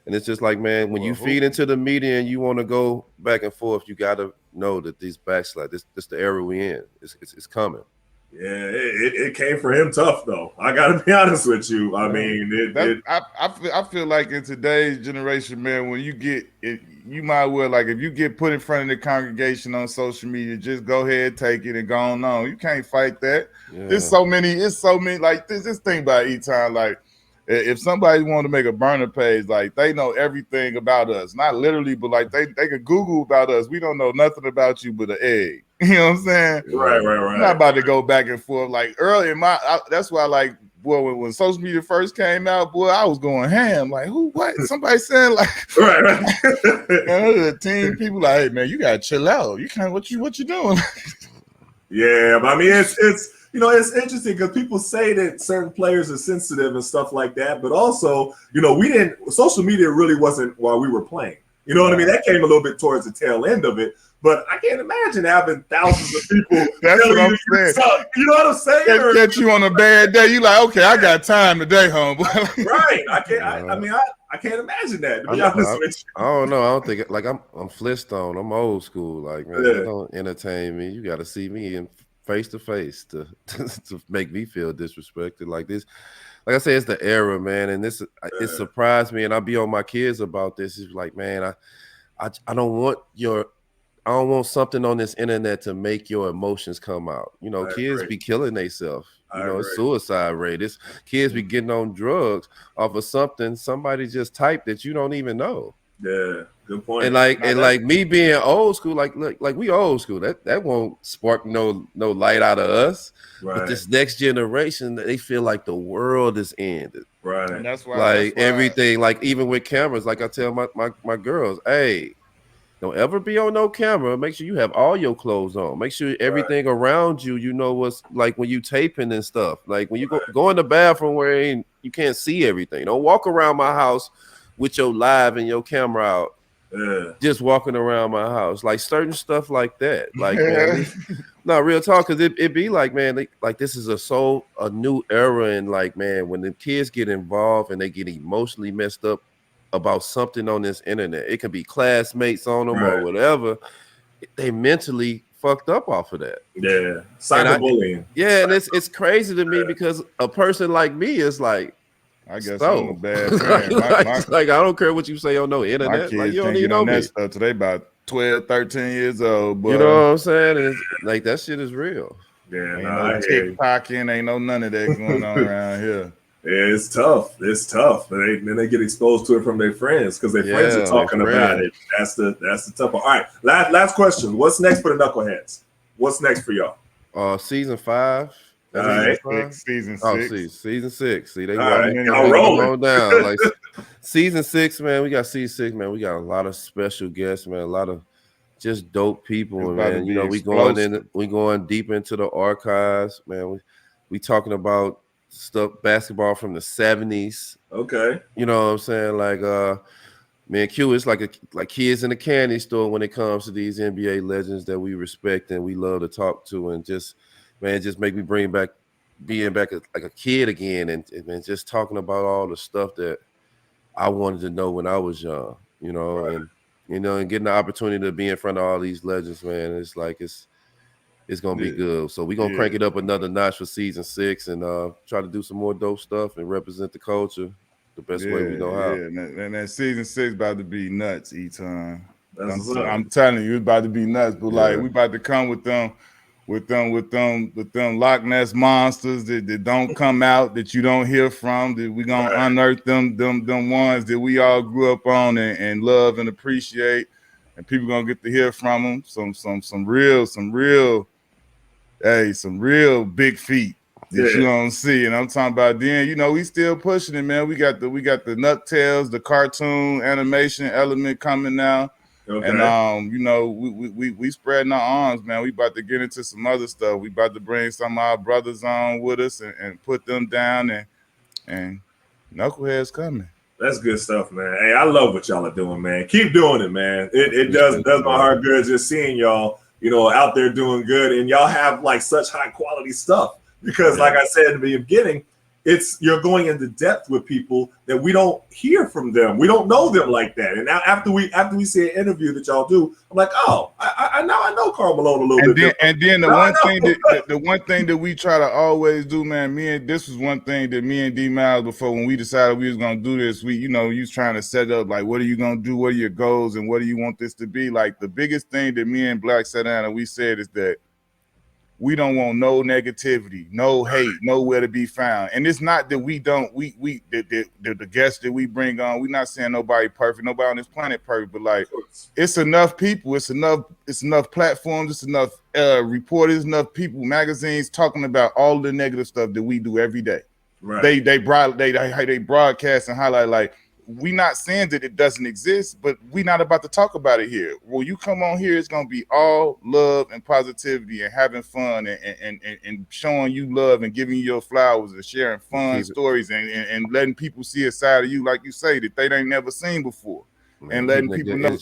And it's just like, man, when you feed into the media and you want to go back and forth, you got to know that these backslide, this the era we in. It's coming. Yeah, it came for him tough though. I gotta be honest with you. I mean, I feel like in today's generation, man, when you get it, you might well, like, if you get put in front of the congregation on social media, just go ahead, take it, and go on. You can't fight that. Yeah. It's so many. Like this thing about E-Time, like. If somebody wanted to make a burner page, like they know everything about us, not literally, but like they could Google about us. We don't know nothing about you but an egg. You know what I'm saying? Right. I'm not about to go back and forth. Like early in that's why, like, boy, when social media first came out, boy, I was going ham. Like, what? Somebody saying like, right. The team people like, hey man, you gotta chill out. You can't. What you doing? Yeah, but I mean, it's it's interesting because people say that certain players are sensitive and stuff like that, but also, social media really wasn't while we were playing. You know what I mean? That came a little bit towards the tail end of it, but I can't imagine having thousands of people. That's what I'm saying. You know what I'm saying? Get you on a bad day. You like, okay, I got time today, homeboy. Right. I can't. I can't imagine that. To be honest with you. I don't know. I don't think like I'm Flintstone. I'm old school. Like, man, don't entertain me. You got to see me in face to face to make me feel disrespected like this. Like I said, it's the era, man, and it surprised me, and I'll be on my kids about this. It's like, man, I don't want something on this internet to make your emotions come out. Kids be killing themselves. It's suicide rate. Kids be getting on drugs off of something somebody just typed that you don't even know. Yeah, good point. And like me being old school, like we old school. That won't spark no light out of us. Right. But this next generation, they feel like the world is ended. Right. And that's why everything, like even with cameras, like I tell my girls, hey, Don't ever be on no camera. Make sure you have all your clothes on. Make sure everything around you, you know what's like when you taping and stuff. Like when you go in the bathroom where you can't see everything. Don't walk around my house with your live and your camera out. Just walking around my house. Like certain stuff like that. Like, man, not real talk, because it be like, man, like this is a new era, and like, man, when the kids get involved and they get emotionally messed up about something on this internet, it can be classmates on them or whatever, they mentally fucked up off of that. Yeah, cyberbullying. And it's crazy to me because a person like me is like, I guess I'm a bad parent. Like I don't care what you say on no internet. My kids like you don't even know that stuff till they about 12, 13 years old. But you know what I'm saying? And like that shit is real. Yeah, ain't no TikToking, ain't no none of that going on around here. Yeah, it's tough. It's tough. Then they get exposed to it from their friends because their friends are talking about it. That's the tough one. All right, last question. What's next for the Knuckleheads? What's next for y'all? Season 5. All right, season 6. Oh, season 6. See, they rolling down. Like season 6, man. We got season 6, man. We got a lot of special guests, man. A lot of just dope people, man. You know, we going deep into the archives, man. We talking about stuff, basketball from the 70s. Okay. You know what I'm saying? Like man, Q is like kids in a candy store when it comes to these NBA legends that we respect and we love to talk to, and just make me being back like a kid again, and just talking about all the stuff that I wanted to know when I was young, you know, and getting the opportunity to be in front of all these legends, man. It's like it's gonna be good. So we're gonna crank it up another notch for season 6 and try to do some more dope stuff and represent the culture the best way we know how. Yeah, and that season 6 about to be nuts, E-Time. I'm telling you, it's about to be nuts. But like we about to come with them Loch Ness monsters that don't come out, that you don't hear from, that we gonna unearth them ones that we all grew up on and love and appreciate, and people gonna get to hear from them. Some real big feet that you don't see. And I'm talking about then, you know, we still pushing it, man. We got the NuckTales, the cartoon animation element coming now. Okay. And you know, we spreading our arms, man. We about to get into some other stuff. We about to bring some of our brothers on with us and put them down, and Knuckleheads coming. That's good stuff, man. Hey, I love what y'all are doing, man. Keep doing it, man. It does my heart good just seeing y'all, you know, out there doing good, and y'all have like such high quality stuff because, like I said in the beginning, you're going into depth with people that we don't hear from them. We don't know them like that. And now after we see an interview that y'all do, I'm like, oh, I know Karl Malone a little bit. And then the one thing that we try to always do, man. This was one thing that me and D Miles, before when we decided we was gonna do this, you was trying to set up like, what are you gonna do? What are your goals and what do you want this to be? Like the biggest thing that me and Black sat down and we said is that we don't want no negativity, no hate, nowhere to be found. And it's not that the guests that we bring on, we're not saying nobody perfect, nobody on this planet perfect, but like it's enough people, it's enough platforms, it's enough reporters, enough people, magazines talking about all the negative stuff that we do every day. Right. They broadcast and highlight, like, we not saying that it doesn't exist, but we not about to talk about it here. When you come on here, it's gonna be all love and positivity and having fun and showing you love and giving you your flowers and sharing fun stories and letting people see a side of you, like you say, that they ain't never seen before. And letting people know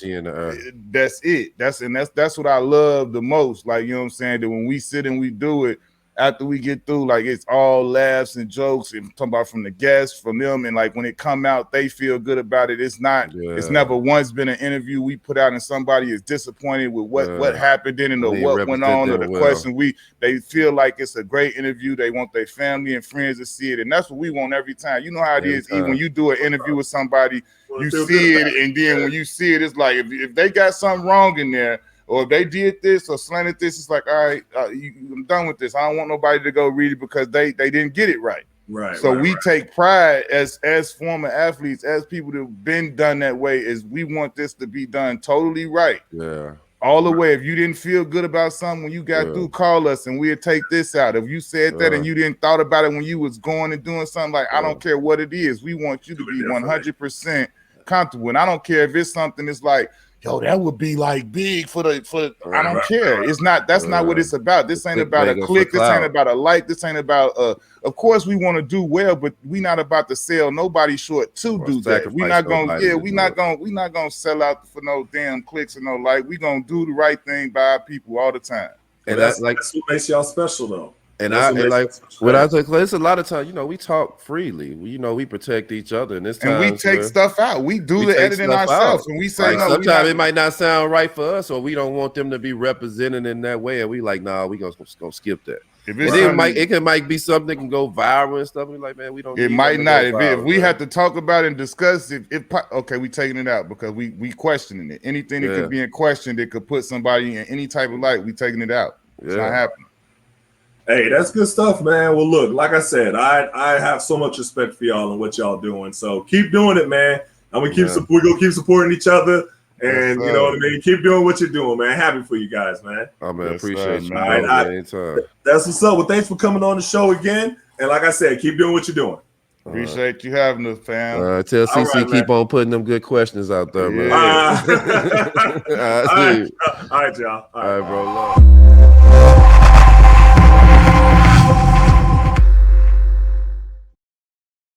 that's it. That's what I love the most. Like, you know what I'm saying? That when we sit and we do it, after we get through, like, it's all laughs and jokes and talking about from the guests, from them, and like when it come out, they feel good about it. It's not, it's never once been an interview we put out and somebody is disappointed with what happened in it or what went on or the question. They feel like it's a great interview. They want their family and friends to see it, and that's what we want every time. You know how it is. Even when you do an interview with somebody, you see it, and then when you see it, it's like if they got something wrong in there, or if they did this or slanted this, it's like, all right, I'm done with this. I don't want nobody to go read it because they didn't get it right. Right. So we take pride as former athletes, as people that have been done that way, is we want this to be done totally right. Yeah. All the way. If you didn't feel good about something when you got through, call us and we'll take this out. If you said that and you didn't thought about it when you was going and doing something, like, I don't care what it is. We want you to be 100% comfortable. And I don't care if it's something that's like, yo, that would be like big for I don't care. It's not, that's not what it's about. This ain't about a click, this ain't about a like, this ain't about of course we want to do well, but we not about to sell nobody short to do that. We're not gonna, we're not gonna sell out for no damn clicks or no like. We gonna do the right thing by our people all the time. And that's what makes y'all special though. And when I say it's a lot of times, we talk freely. We protect each other, and we take stuff out. We do the editing ourselves, and we say no. Sometimes it might not sound right for us, or we don't want them to be represented in that way, and we like, nah, we gonna skip that. It might be something that can go viral and stuff. We like, man, we don't. It might not. If we have to talk about it and discuss it, okay, we taking it out because we questioning it. Anything that could be in question that could put somebody in any type of light, we taking it out. It's not happening. Hey, that's good stuff, man. Well, look, like I said, I have so much respect for y'all and what y'all doing. So keep doing it, man. And we're gonna keep supporting each other, and you know what I mean. Keep doing what you're doing, man. Happy for you guys, man. Oh man, appreciate you. All right, anytime. That's what's up. Well, thanks for coming on the show again. And like I said, keep doing what you're doing. Appreciate you having us, fam. Tell CC keep on putting them good questions out there, man. All right, y'all. All right, bro. Love.